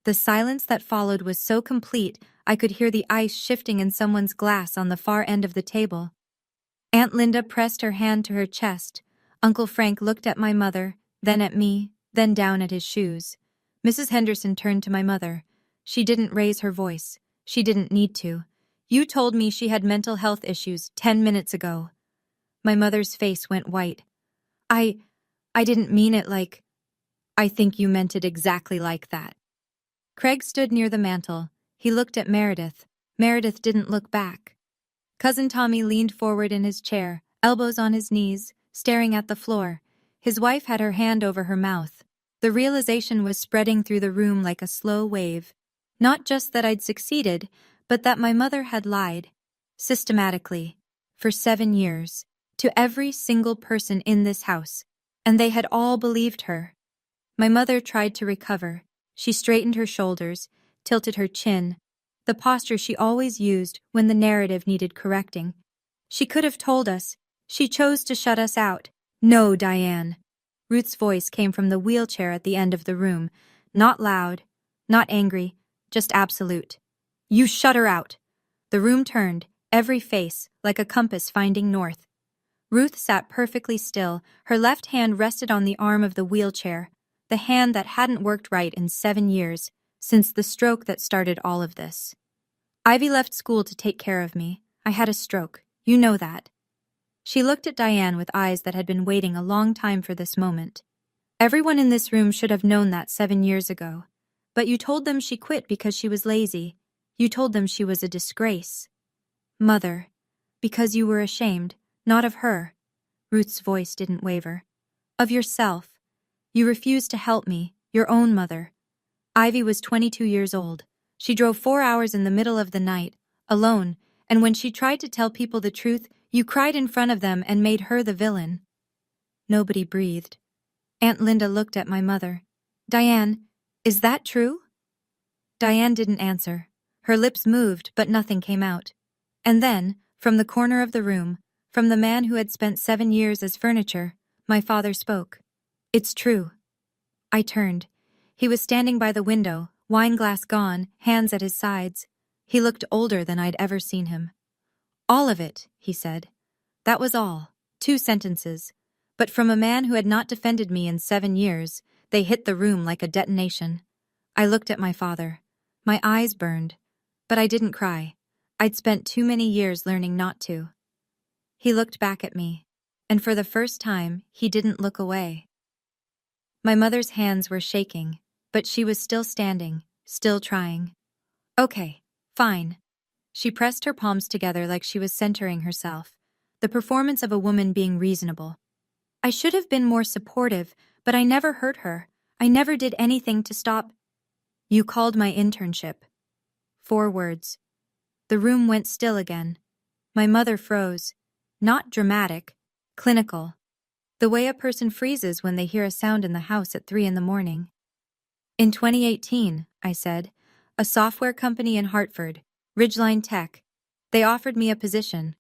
The silence that followed was so complete, I could hear the ice shifting in someone's glass on the far end of the table. Aunt Linda pressed her hand to her chest. Uncle Frank looked at my mother, then at me, then down at his shoes. Mrs. Henderson turned to my mother. She didn't raise her voice. She didn't need to. You told me she had mental health issues 10 minutes ago. My mother's face went white. I didn't mean it like... I think you meant it exactly like that. Craig stood near the mantel. He looked at Meredith. Meredith didn't look back. Cousin Tommy leaned forward in his chair, elbows on his knees, staring at the floor. His wife had her hand over her mouth. The realization was spreading through the room like a slow wave. Not just that I'd succeeded, but that my mother had lied. Systematically. For 7 years. To every single person in this house. And they had all believed her. My mother tried to recover. She straightened her shoulders, tilted her chin, the posture she always used when the narrative needed correcting. She could have told us. She chose to shut us out. No, Diane. Ruth's voice came from the wheelchair at the end of the room. Not loud, not angry, just absolute. You shut her out. The room turned, every face like a compass finding north. Ruth sat perfectly still. Her left hand rested on the arm of the wheelchair, the hand that hadn't worked right in 7 years, since the stroke that started all of this. Ivy left school to take care of me. I had a stroke. You know that. She looked at Diane with eyes that had been waiting a long time for this moment. Everyone in this room should have known that 7 years ago. But you told them she quit because she was lazy. You told them she was a disgrace. Mother, because you were ashamed, not of her. Ruth's voice didn't waver. Of yourself. You refused to help me, your own mother. Ivy was 22 years old. She drove 4 hours in the middle of the night, alone, and when she tried to tell people the truth, you cried in front of them and made her the villain. Nobody breathed. Aunt Linda looked at my mother. Diane, is that true? Diane didn't answer. Her lips moved, but nothing came out. And then, from the corner of the room, from the man who had spent 7 years as furniture, my father spoke. It's true. I turned. He was standing by the window, wine glass gone, hands at his sides. He looked older than I'd ever seen him. All of it, he said. That was all. 2 sentences. But from a man who had not defended me in 7 years, they hit the room like a detonation. I looked at my father. My eyes burned. But I didn't cry. I'd spent too many years learning not to. He looked back at me, and for the first time, he didn't look away. My mother's hands were shaking, but she was still standing, still trying. Okay, fine. She pressed her palms together like she was centering herself, the performance of a woman being reasonable. I should have been more supportive, but I never hurt her. I never did anything to stop. You called my internship. 4 words. The room went still again. My mother froze. Not dramatic, clinical. The way a person freezes when they hear a sound in the house at 3 a.m. In 2018, I said, a software company in Hartford, Ridgeline Tech. They offered me a position.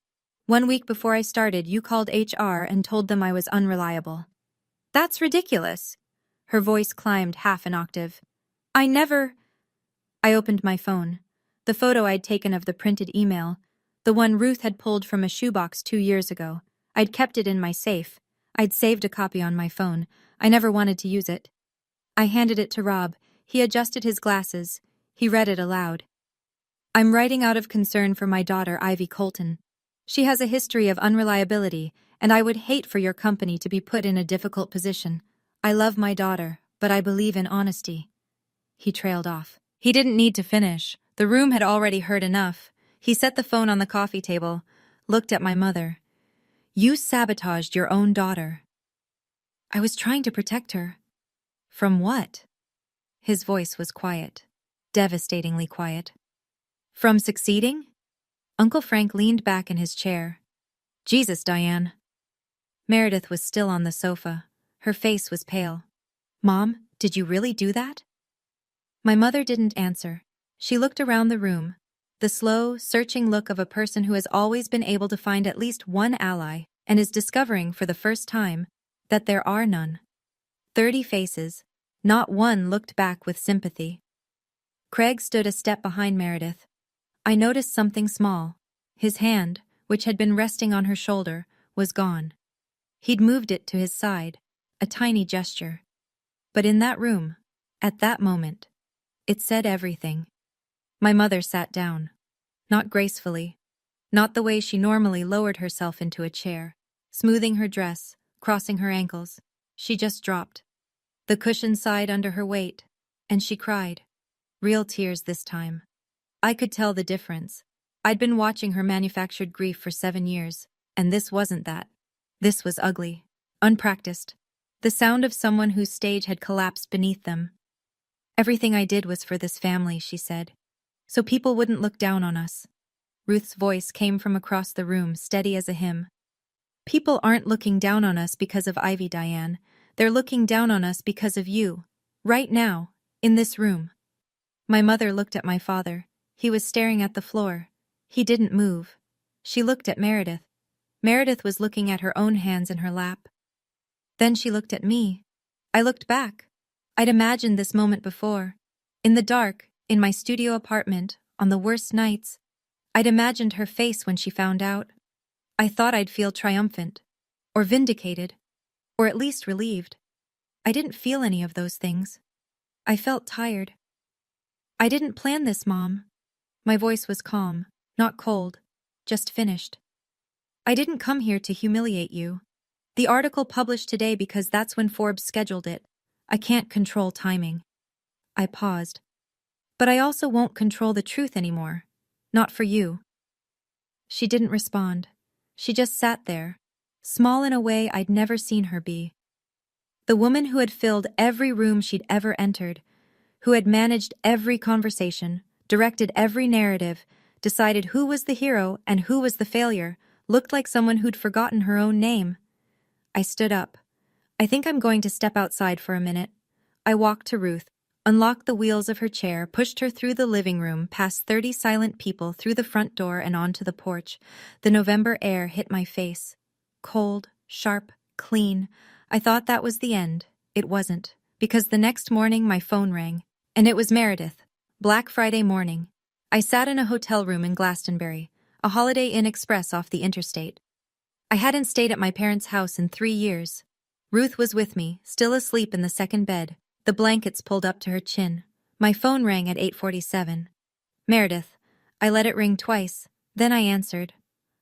1 week before I started, you called HR and told them I was unreliable. That's ridiculous. Her voice climbed half an octave. I opened my phone. The photo I'd taken of the printed email, the one Ruth had pulled from a shoebox 2 years ago. I'd kept it in my safe. I'd saved a copy on my phone. I never wanted to use it. I handed it to Rob. He adjusted his glasses. He read it aloud. I'm writing out of concern for my daughter, Ivy Colton. She has a history of unreliability, and I would hate for your company to be put in a difficult position. I love my daughter, but I believe in honesty. He trailed off. He didn't need to finish. The room had already heard enough. He set the phone on the coffee table, looked at my mother. You sabotaged your own daughter. I was trying to protect her. From what? His voice was quiet, devastatingly quiet. From succeeding? Uncle Frank leaned back in his chair. Jesus, Diane. Meredith was still on the sofa. Her face was pale. Mom, did you really do that? My mother didn't answer. She looked around the room, the slow, searching look of a person who has always been able to find at least one ally and is discovering for the first time that there are none. 30 faces, not one looked back with sympathy. Craig stood a step behind Meredith. I noticed something small. His hand, which had been resting on her shoulder, was gone. He'd moved it to his side, a tiny gesture. But in that room, at that moment, it said everything. My mother sat down. Not gracefully. Not the way she normally lowered herself into a chair, smoothing her dress, crossing her ankles. She just dropped. The cushion sighed under her weight, and she cried. Real tears this time. I could tell the difference. I'd been watching her manufactured grief for 7 years, and this wasn't that. This was ugly. Unpracticed. The sound of someone whose stage had collapsed beneath them. Everything I did was for this family, she said. So people wouldn't look down on us. Ruth's voice came from across the room, steady as a hymn. People aren't looking down on us because of Ivy, Diane. They're looking down on us because of you. Right now, in this room. My mother looked at my father. He was staring at the floor. He didn't move. She looked at Meredith. Meredith was looking at her own hands in her lap. Then she looked at me. I looked back. I'd imagined this moment before. In the dark, in my studio apartment, on the worst nights. I'd imagined her face when she found out. I thought I'd feel triumphant. Or vindicated. Or at least relieved. I didn't feel any of those things. I felt tired. I didn't plan this, Mom. My voice was calm, not cold, just finished. I didn't come here to humiliate you. The article published today because that's when Forbes scheduled it. I can't control timing. I paused. But I also won't control the truth anymore. Not for you. She didn't respond. She just sat there, small in a way I'd never seen her be. The woman who had filled every room she'd ever entered, who had managed every conversation, directed every narrative, decided who was the hero and who was the failure, looked like someone who'd forgotten her own name. I stood up. I think I'm going to step outside for a minute. I walked to Ruth, unlocked the wheels of her chair, pushed her through the living room, past 30 silent people, through the front door and onto the porch. The November air hit my face. Cold, sharp, clean. I thought that was the end. It wasn't, because the next morning my phone rang. And it was Meredith. Black Friday morning. I sat in a hotel room in Glastonbury, a Holiday Inn Express off the interstate. I hadn't stayed at my parents' house in 3 years. Ruth was with me, still asleep in the second bed, the blankets pulled up to her chin. My phone rang at 8:47. Meredith. I let it ring twice, then I answered.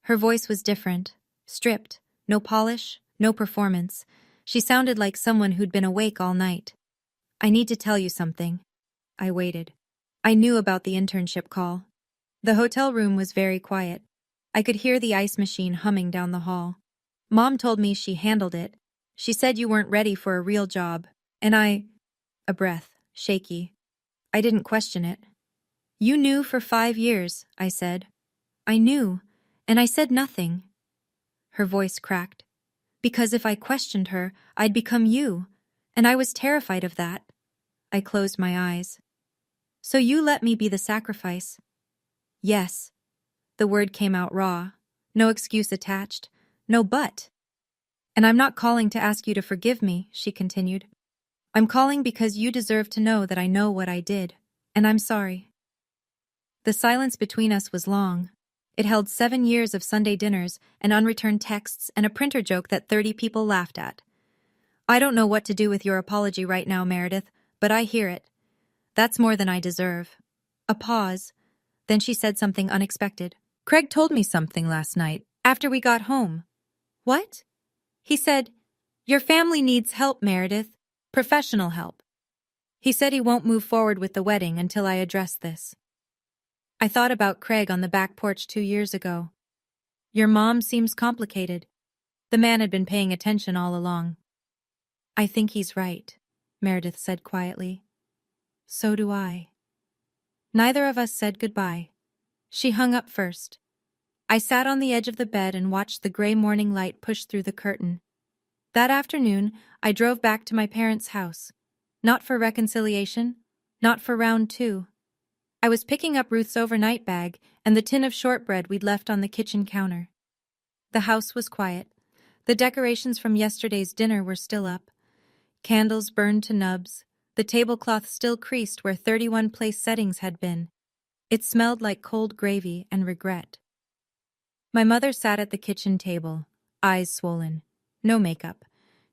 Her voice was different, stripped, no polish, no performance. She sounded like someone who'd been awake all night. I need to tell you something. I waited. I knew about the internship call. The hotel room was very quiet. I could hear the ice machine humming down the hall. Mom told me she handled it. She said you weren't ready for a real job. And a breath, shaky. I didn't question it. You knew for 5 years, I said. I knew, and I said nothing. Her voice cracked. Because if I questioned her, I'd become you, and I was terrified of that. I closed my eyes. So you let me be the sacrifice? Yes. The word came out raw. No excuse attached. No but. And I'm not calling to ask you to forgive me, she continued. I'm calling because you deserve to know that I know what I did, and I'm sorry. The silence between us was long. It held 7 years of Sunday dinners and unreturned texts and a printer joke that 30 people laughed at. I don't know what to do with your apology right now, Meredith, but I hear it. That's more than I deserve. A pause. Then she said something unexpected. Craig told me something last night, after we got home. What? He said, your family needs help, Meredith. Professional help. He said he won't move forward with the wedding until I address this. I thought about Craig on the back porch 2 years ago. Your mom seems complicated. The man had been paying attention all along. I think he's right, Meredith said quietly. So do I. Neither of us said goodbye. She hung up first. I sat on the edge of the bed and watched the gray morning light push through the curtain. That afternoon, I drove back to my parents' house. Not for reconciliation, not for round 2. I was picking up Ruth's overnight bag and the tin of shortbread we'd left on the kitchen counter. The house was quiet. The decorations from yesterday's dinner were still up. Candles burned to nubs. The tablecloth still creased where 31 place settings had been. It smelled like cold gravy and regret. My mother sat at the kitchen table, eyes swollen. No makeup.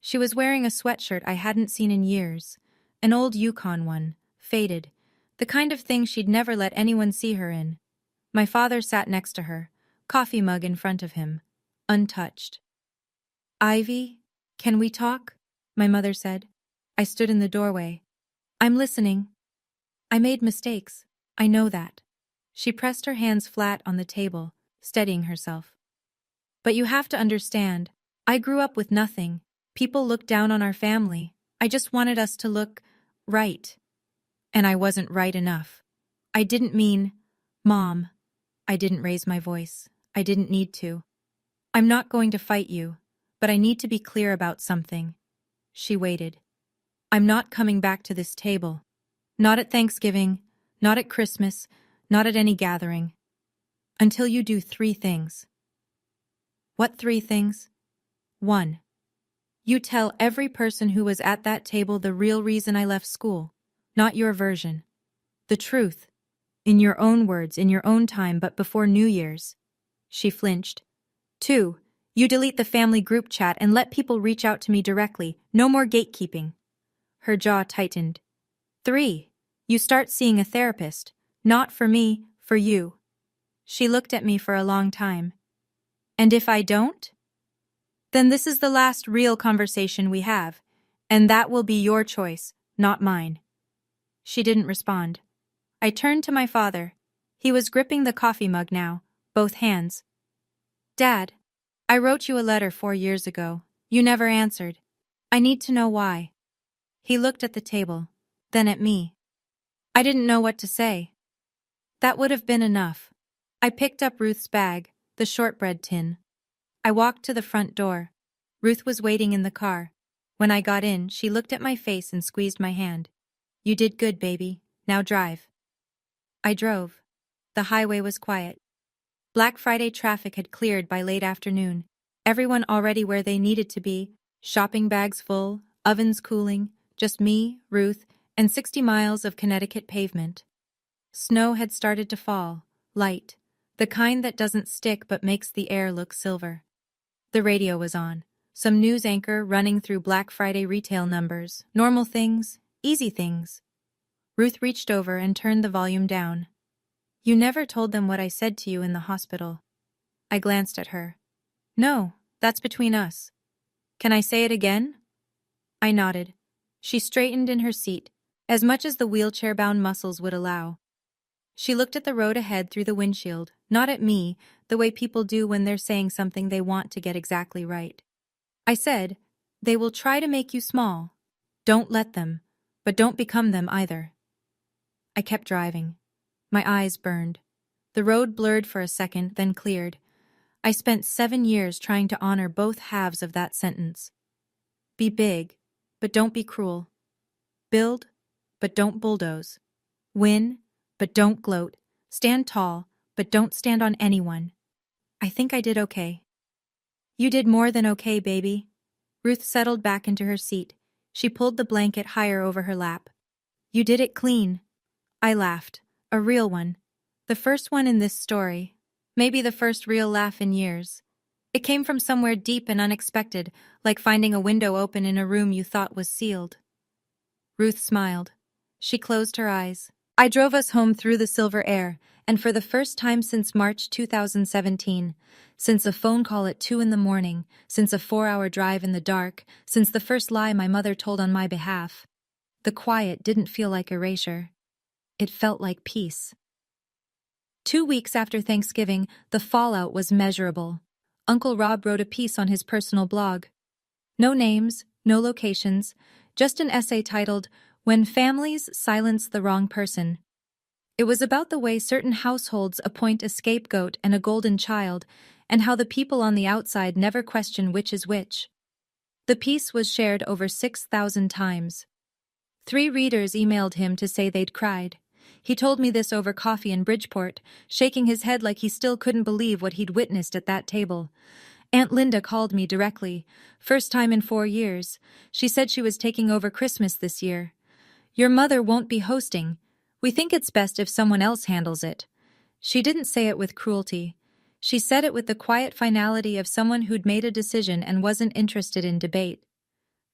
She was wearing a sweatshirt I hadn't seen in years, an old Yukon one, faded, the kind of thing she'd never let anyone see her in. My father sat next to her, coffee mug in front of him, untouched. Ivy, can we talk? My mother said. I stood in the doorway. I'm listening. I made mistakes. I know that. She pressed her hands flat on the table, steadying herself. But you have to understand, I grew up with nothing. People looked down on our family. I just wanted us to look right. And I wasn't right enough. I didn't mean, Mom. I didn't raise my voice. I didn't need to. I'm not going to fight you, but I need to be clear about something. She waited. I'm not coming back to this table. Not at Thanksgiving, not at Christmas, not at any gathering. Until you do 3 things. What 3 things? 1. You tell every person who was at that table the real reason I left school, not your version. The truth. In your own words, in your own time, but before New Year's. She flinched. 2. You delete the family group chat and let people reach out to me directly. No more gatekeeping. Her jaw tightened. 3. You start seeing a therapist. Not for me, for you. She looked at me for a long time. And if I don't? Then this is the last real conversation we have, and that will be your choice, not mine. She didn't respond. I turned to my father. He was gripping the coffee mug now, both hands. Dad, I wrote you a letter 4 years ago. You never answered. I need to know why. He looked at the table, then at me. I didn't know what to say. That would have been enough. I picked up Ruth's bag, the shortbread tin. I walked to the front door. Ruth was waiting in the car. When I got in, she looked at my face and squeezed my hand. You did good, baby. Now drive. I drove. The highway was quiet. Black Friday traffic had cleared by late afternoon. Everyone already where they needed to be, shopping bags full, ovens cooling, just me, Ruth, and 60 miles of Connecticut pavement. Snow had started to fall, light, the kind that doesn't stick but makes the air look silver. The radio was on, some news anchor running through Black Friday retail numbers, normal things, easy things. Ruth reached over and turned the volume down. You never told them what I said to you in the hospital. I glanced at her. No, that's between us. Can I say it again? I nodded. She straightened in her seat, as much as the wheelchair-bound muscles would allow. She looked at the road ahead through the windshield, not at me, the way people do when they're saying something they want to get exactly right. I said, they will try to make you small. Don't let them, but don't become them either. I kept driving. My eyes burned. The road blurred for a second, then cleared. I spent 7 years trying to honor both halves of that sentence. Be big, but don't be cruel. Build, but don't bulldoze. Win, but don't gloat. Stand tall, but don't stand on anyone. I think I did okay. You did more than okay, baby. Ruth settled back into her seat. She pulled the blanket higher over her lap. You did it clean. I laughed. A real one. The first one in this story. Maybe the first real laugh in years. It came from somewhere deep and unexpected, like finding a window open in a room you thought was sealed. Ruth smiled. She closed her eyes. I drove us home through the silver air, and for the first time since March 2017, since a phone call at 2 a.m, since a 4-hour drive in the dark, since the first lie my mother told on my behalf, the quiet didn't feel like erasure. It felt like peace. 2 weeks after Thanksgiving, the fallout was measurable. Uncle Rob wrote a piece on his personal blog. No names, no locations, just an essay titled, When Families Silence the Wrong Person. It was about the way certain households appoint a scapegoat and a golden child, and how the people on the outside never question which is which. The piece was shared over 6,000 times. 3 readers emailed him to say they'd cried. He told me this over coffee in Bridgeport, shaking his head like he still couldn't believe what he'd witnessed at that table. Aunt Linda called me directly. First time in 4 years. She said she was taking over Christmas this year. Your mother won't be hosting. We think it's best if someone else handles it. She didn't say it with cruelty. She said it with the quiet finality of someone who'd made a decision and wasn't interested in debate.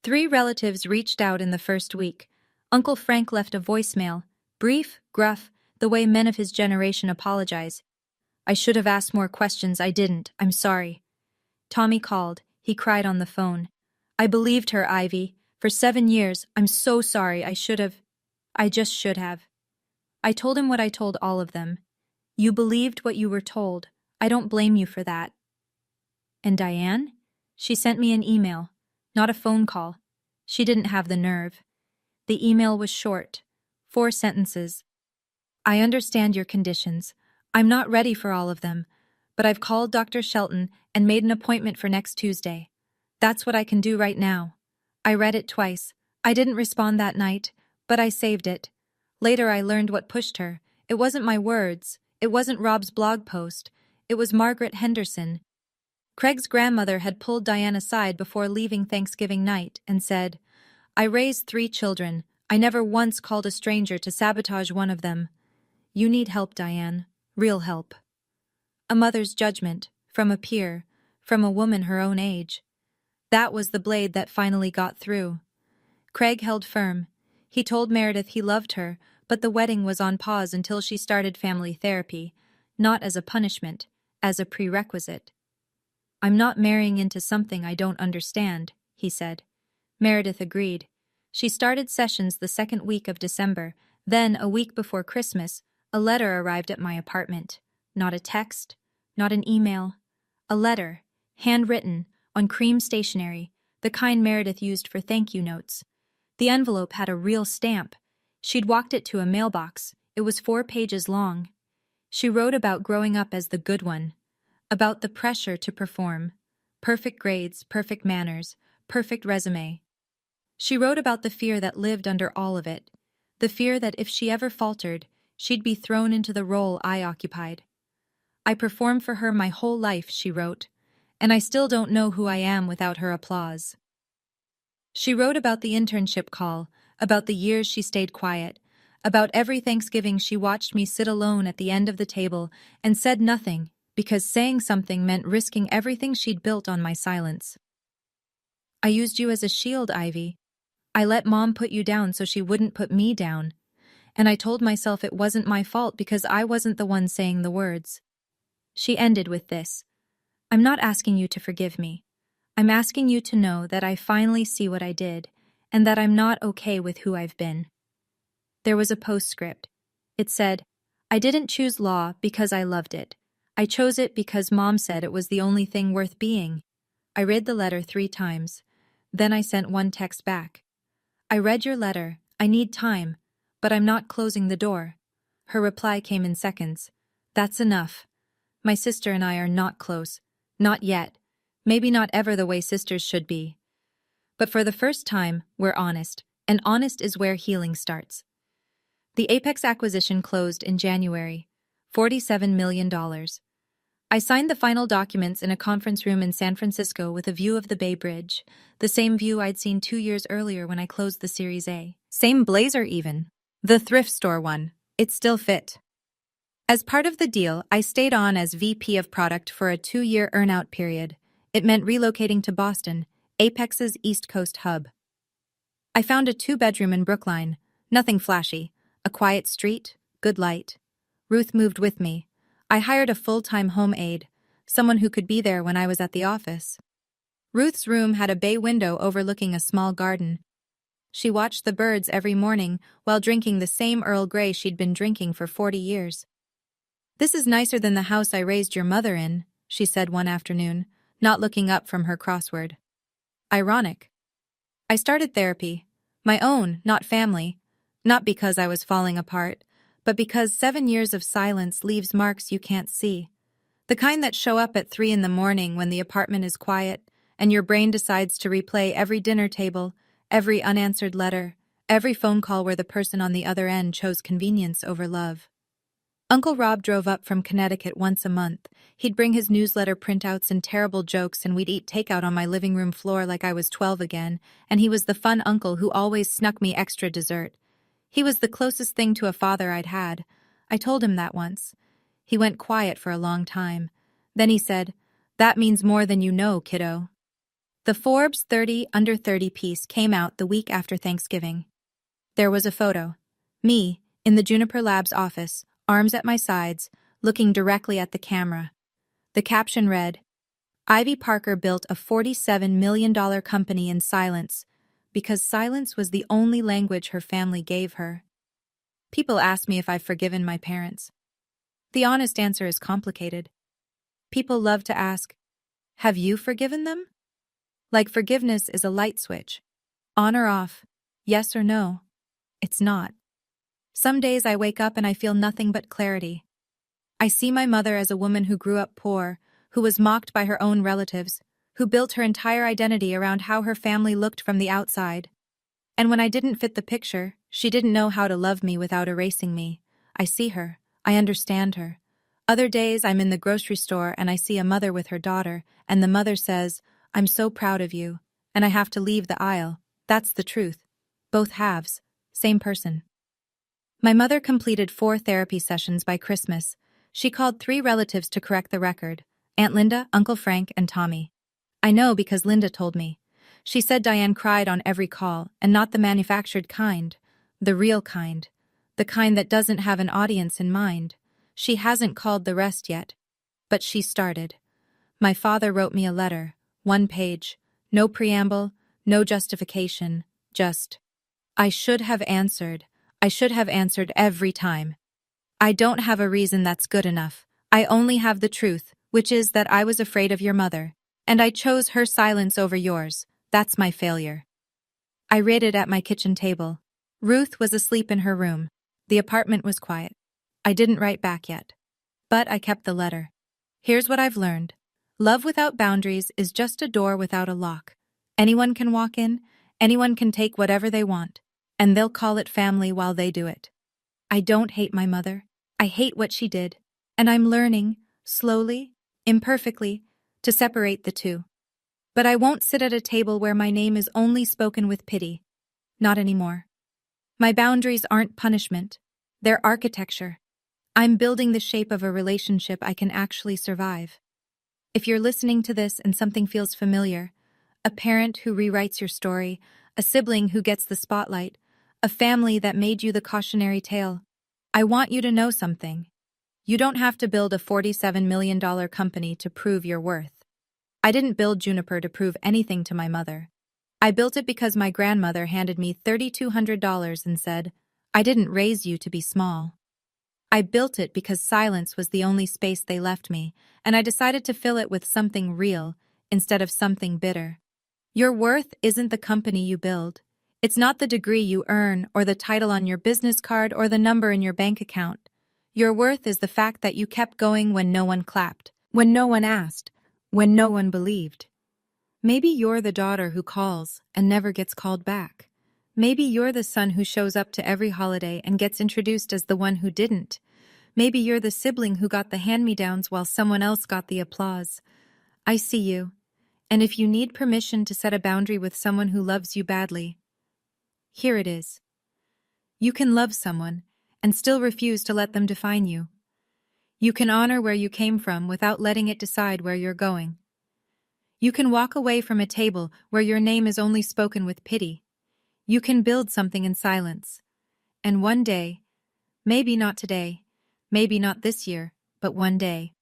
3 relatives reached out in the first week. Uncle Frank left a voicemail. Brief, gruff, the way men of his generation apologize. I should have asked more questions, I didn't, I'm sorry. Tommy called. He cried on the phone. I believed her, Ivy. For 7 years, I'm so sorry, I just should have. I told him what I told all of them. You believed what you were told. I don't blame you for that. And Diane? She sent me an email, not a phone call. She didn't have the nerve. The email was short, 4 sentences. I understand your conditions. I'm not ready for all of them, but I've called Dr. Shelton and made an appointment for next Tuesday. That's what I can do right now. I read it twice. I didn't respond that night, but I saved it. Later I learned what pushed her. It wasn't my words. It wasn't Rob's blog post. It was Margaret Henderson. Craig's grandmother had pulled Diane aside before leaving Thanksgiving night and said, I raised 3 children. I never once called a stranger to sabotage one of them. You need help, Diane. Real help. A mother's judgment, from a peer, from a woman her own age. That was the blade that finally got through. Craig held firm. He told Meredith he loved her, but the wedding was on pause until she started family therapy, not as a punishment, as a prerequisite. I'm not marrying into something I don't understand, he said. Meredith agreed. She started sessions the second week of December. Then, a week before Christmas, a letter arrived at my apartment. Not a text, not an email. A letter, handwritten, on cream stationery, the kind Meredith used for thank you notes. The envelope had a real stamp. She'd walked it to a mailbox. It was 4 pages long. She wrote about growing up as the good one, about the pressure to perform, perfect grades, perfect manners, perfect resume. She wrote about the fear that lived under all of it, the fear that if she ever faltered, she'd be thrown into the role I occupied. I performed for her my whole life, she wrote, and I still don't know who I am without her applause. She wrote about the internship call, about the years she stayed quiet, about every Thanksgiving she watched me sit alone at the end of the table and said nothing, because saying something meant risking everything she'd built on my silence. I used you as a shield, Ivy. I let Mom put you down so she wouldn't put me down. And I told myself it wasn't my fault because I wasn't the one saying the words. She ended with this. I'm not asking you to forgive me. I'm asking you to know that I finally see what I did, and that I'm not okay with who I've been. There was a postscript. It said, I didn't choose law because I loved it. I chose it because Mom said it was the only thing worth being. I read the letter 3 times. Then I sent one text back. I read your letter. I need time, but I'm not closing the door. Her reply came in seconds. That's enough. My sister and I are not close. Not yet. Maybe not ever the way sisters should be. But for the first time, we're honest, and honest is where healing starts. The Apex acquisition closed in January. $47 million. I signed the final documents in a conference room in San Francisco with a view of the Bay Bridge, the same view I'd seen 2 years earlier when I closed the Series A. Same blazer even. The thrift store one. It still fit. As part of the deal, I stayed on as VP of product for a 2-year earn-out period. It meant relocating to Boston, Apex's East Coast hub. I found a 2-bedroom in Brookline. Nothing flashy. A quiet street, good light. Ruth moved with me. I hired a full-time home aide, someone who could be there when I was at the office. Ruth's room had a bay window overlooking a small garden. She watched the birds every morning while drinking the same Earl Grey she'd been drinking for 40 years. This is nicer than the house I raised your mother in, she said one afternoon, not looking up from her crossword. Ironic. I started therapy. My own, not family. Not because I was falling apart, but because 7 years of silence leaves marks you can't see. The kind that show up at 3 in the morning when the apartment is quiet and your brain decides to replay every dinner table, every unanswered letter, every phone call where the person on the other end chose convenience over love. Uncle Rob drove up from Connecticut once a month. He'd bring his newsletter printouts and terrible jokes, and we'd eat takeout on my living room floor like I was 12 again, and he was the fun uncle who always snuck me extra dessert. He was the closest thing to a father I'd had. I told him that once. He went quiet for a long time. Then he said, "That means more than you know, kiddo." The Forbes 30 Under 30 piece came out the week after Thanksgiving. There was a photo. Me, in the Juniper Labs office, arms at my sides, looking directly at the camera. The caption read, Ivy Parker built a $47 million company in silence, because silence was the only language her family gave her. People ask me if I've forgiven my parents. The honest answer is complicated. People love to ask, have you forgiven them? Like forgiveness is a light switch. On or off, yes or no. It's not. Some days I wake up and I feel nothing but clarity. I see my mother as a woman who grew up poor, who was mocked by her own relatives, who built her entire identity around how her family looked from the outside. And when I didn't fit the picture, she didn't know how to love me without erasing me. I see her. I understand her. Other days I'm in the grocery store and I see a mother with her daughter, and the mother says, "I'm so proud of you," and I have to leave the aisle. That's the truth. Both halves. Same person. My mother completed 4 therapy sessions by Christmas. She called 3 relatives to correct the record: Aunt Linda, Uncle Frank, and Tommy. I know because Linda told me. She said Diane cried on every call, and not the manufactured kind. The real kind. The kind that doesn't have an audience in mind. She hasn't called the rest yet. But she started. My father wrote me a letter, 1 page. No preamble, no justification, just, I should have answered. I should have answered every time. I don't have a reason that's good enough. I only have the truth, which is that I was afraid of your mother, and I chose her silence over yours. That's my failure. I read it at my kitchen table. Ruth was asleep in her room. The apartment was quiet. I didn't write back yet. But I kept the letter. Here's what I've learned. Love without boundaries is just a door without a lock. Anyone can walk in, anyone can take whatever they want, and they'll call it family while they do it. I don't hate my mother. I hate what she did. And I'm learning, slowly, imperfectly, to separate the two. But I won't sit at a table where my name is only spoken with pity. Not anymore. My boundaries aren't punishment. They're architecture. I'm building the shape of a relationship I can actually survive. If you're listening to this and something feels familiar, a parent who rewrites your story, a sibling who gets the spotlight, a family that made you the cautionary tale, I want you to know something. You don't have to build a $47 million company to prove your worth. I didn't build Juniper to prove anything to my mother. I built it because my grandmother handed me $3,200 and said, I didn't raise you to be small. I built it because silence was the only space they left me, and I decided to fill it with something real instead of something bitter. Your worth isn't the company you build. It's not the degree you earn or the title on your business card or the number in your bank account. Your worth is the fact that you kept going when no one clapped, when no one asked, when no one believed. Maybe you're the daughter who calls and never gets called back. Maybe you're the son who shows up to every holiday and gets introduced as the one who didn't. Maybe you're the sibling who got the hand-me-downs while someone else got the applause. I see you. And if you need permission to set a boundary with someone who loves you badly, here it is. You can love someone and still refuse to let them define you. You can honor where you came from without letting it decide where you're going. You can walk away from a table where your name is only spoken with pity. You can build something in silence. And one day, maybe not today, maybe not this year, but one day,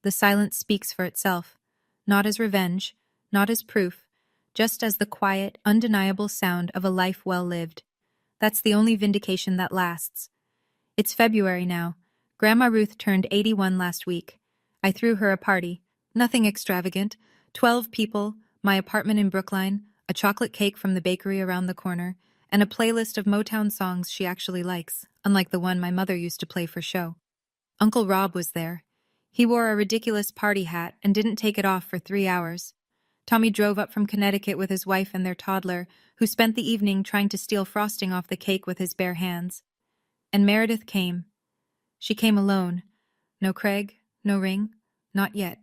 the silence speaks for itself, not as revenge, not as proof, just as the quiet, undeniable sound of a life well lived. That's the only vindication that lasts. It's February now. Grandma Ruth turned 81 last week. I threw her a party. Nothing extravagant. 12 people, my apartment in Brookline, a chocolate cake from the bakery around the corner, and a playlist of Motown songs she actually likes, unlike the one my mother used to play for show. Uncle Rob was there. He wore a ridiculous party hat and didn't take it off for 3 hours. Tommy drove up from Connecticut with his wife and their toddler, who spent the evening trying to steal frosting off the cake with his bare hands. And Meredith came. She came alone. No Craig, no ring, not yet.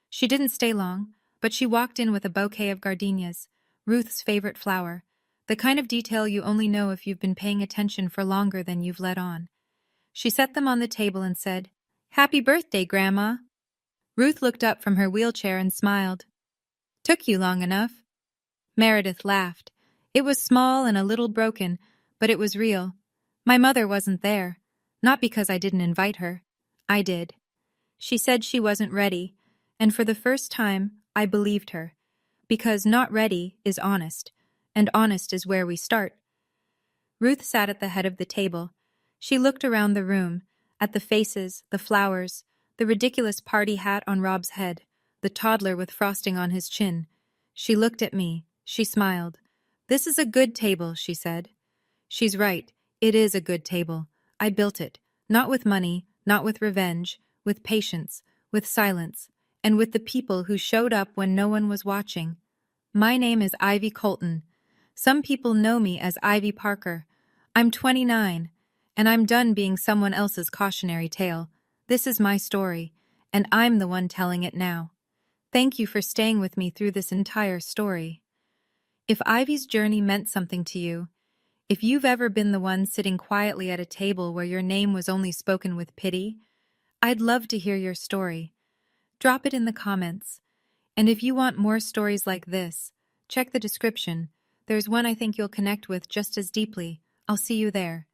She didn't stay long, but she walked in with a bouquet of gardenias, Ruth's favorite flower, the kind of detail you only know if you've been paying attention for longer than you've let on. She set them on the table and said, "Happy birthday, Grandma." Ruth looked up from her wheelchair and smiled. "Took you long enough." Meredith laughed. It was small and a little broken, but it was real. My mother wasn't there. Not because I didn't invite her. I did. She said she wasn't ready, and for the first time, I believed her. Because not ready is honest, and honest is where we start. Ruth sat at the head of the table. She looked around the room, at the faces, the flowers, the ridiculous party hat on Rob's head, the toddler with frosting on his chin. She looked at me. She smiled. "This is a good table," she said. She's right. It is a good table. I built it. Not with money, not with revenge, with patience, with silence, and with the people who showed up when no one was watching. My name is Ivy Colton. Some people know me as Ivy Parker. I'm 29, and I'm done being someone else's cautionary tale. This is my story, and I'm the one telling it now. Thank you for staying with me through this entire story. If Ivy's journey meant something to you, if you've ever been the one sitting quietly at a table where your name was only spoken with pity, I'd love to hear your story. Drop it in the comments. And if you want more stories like this, check the description. There's one I think you'll connect with just as deeply. I'll see you there.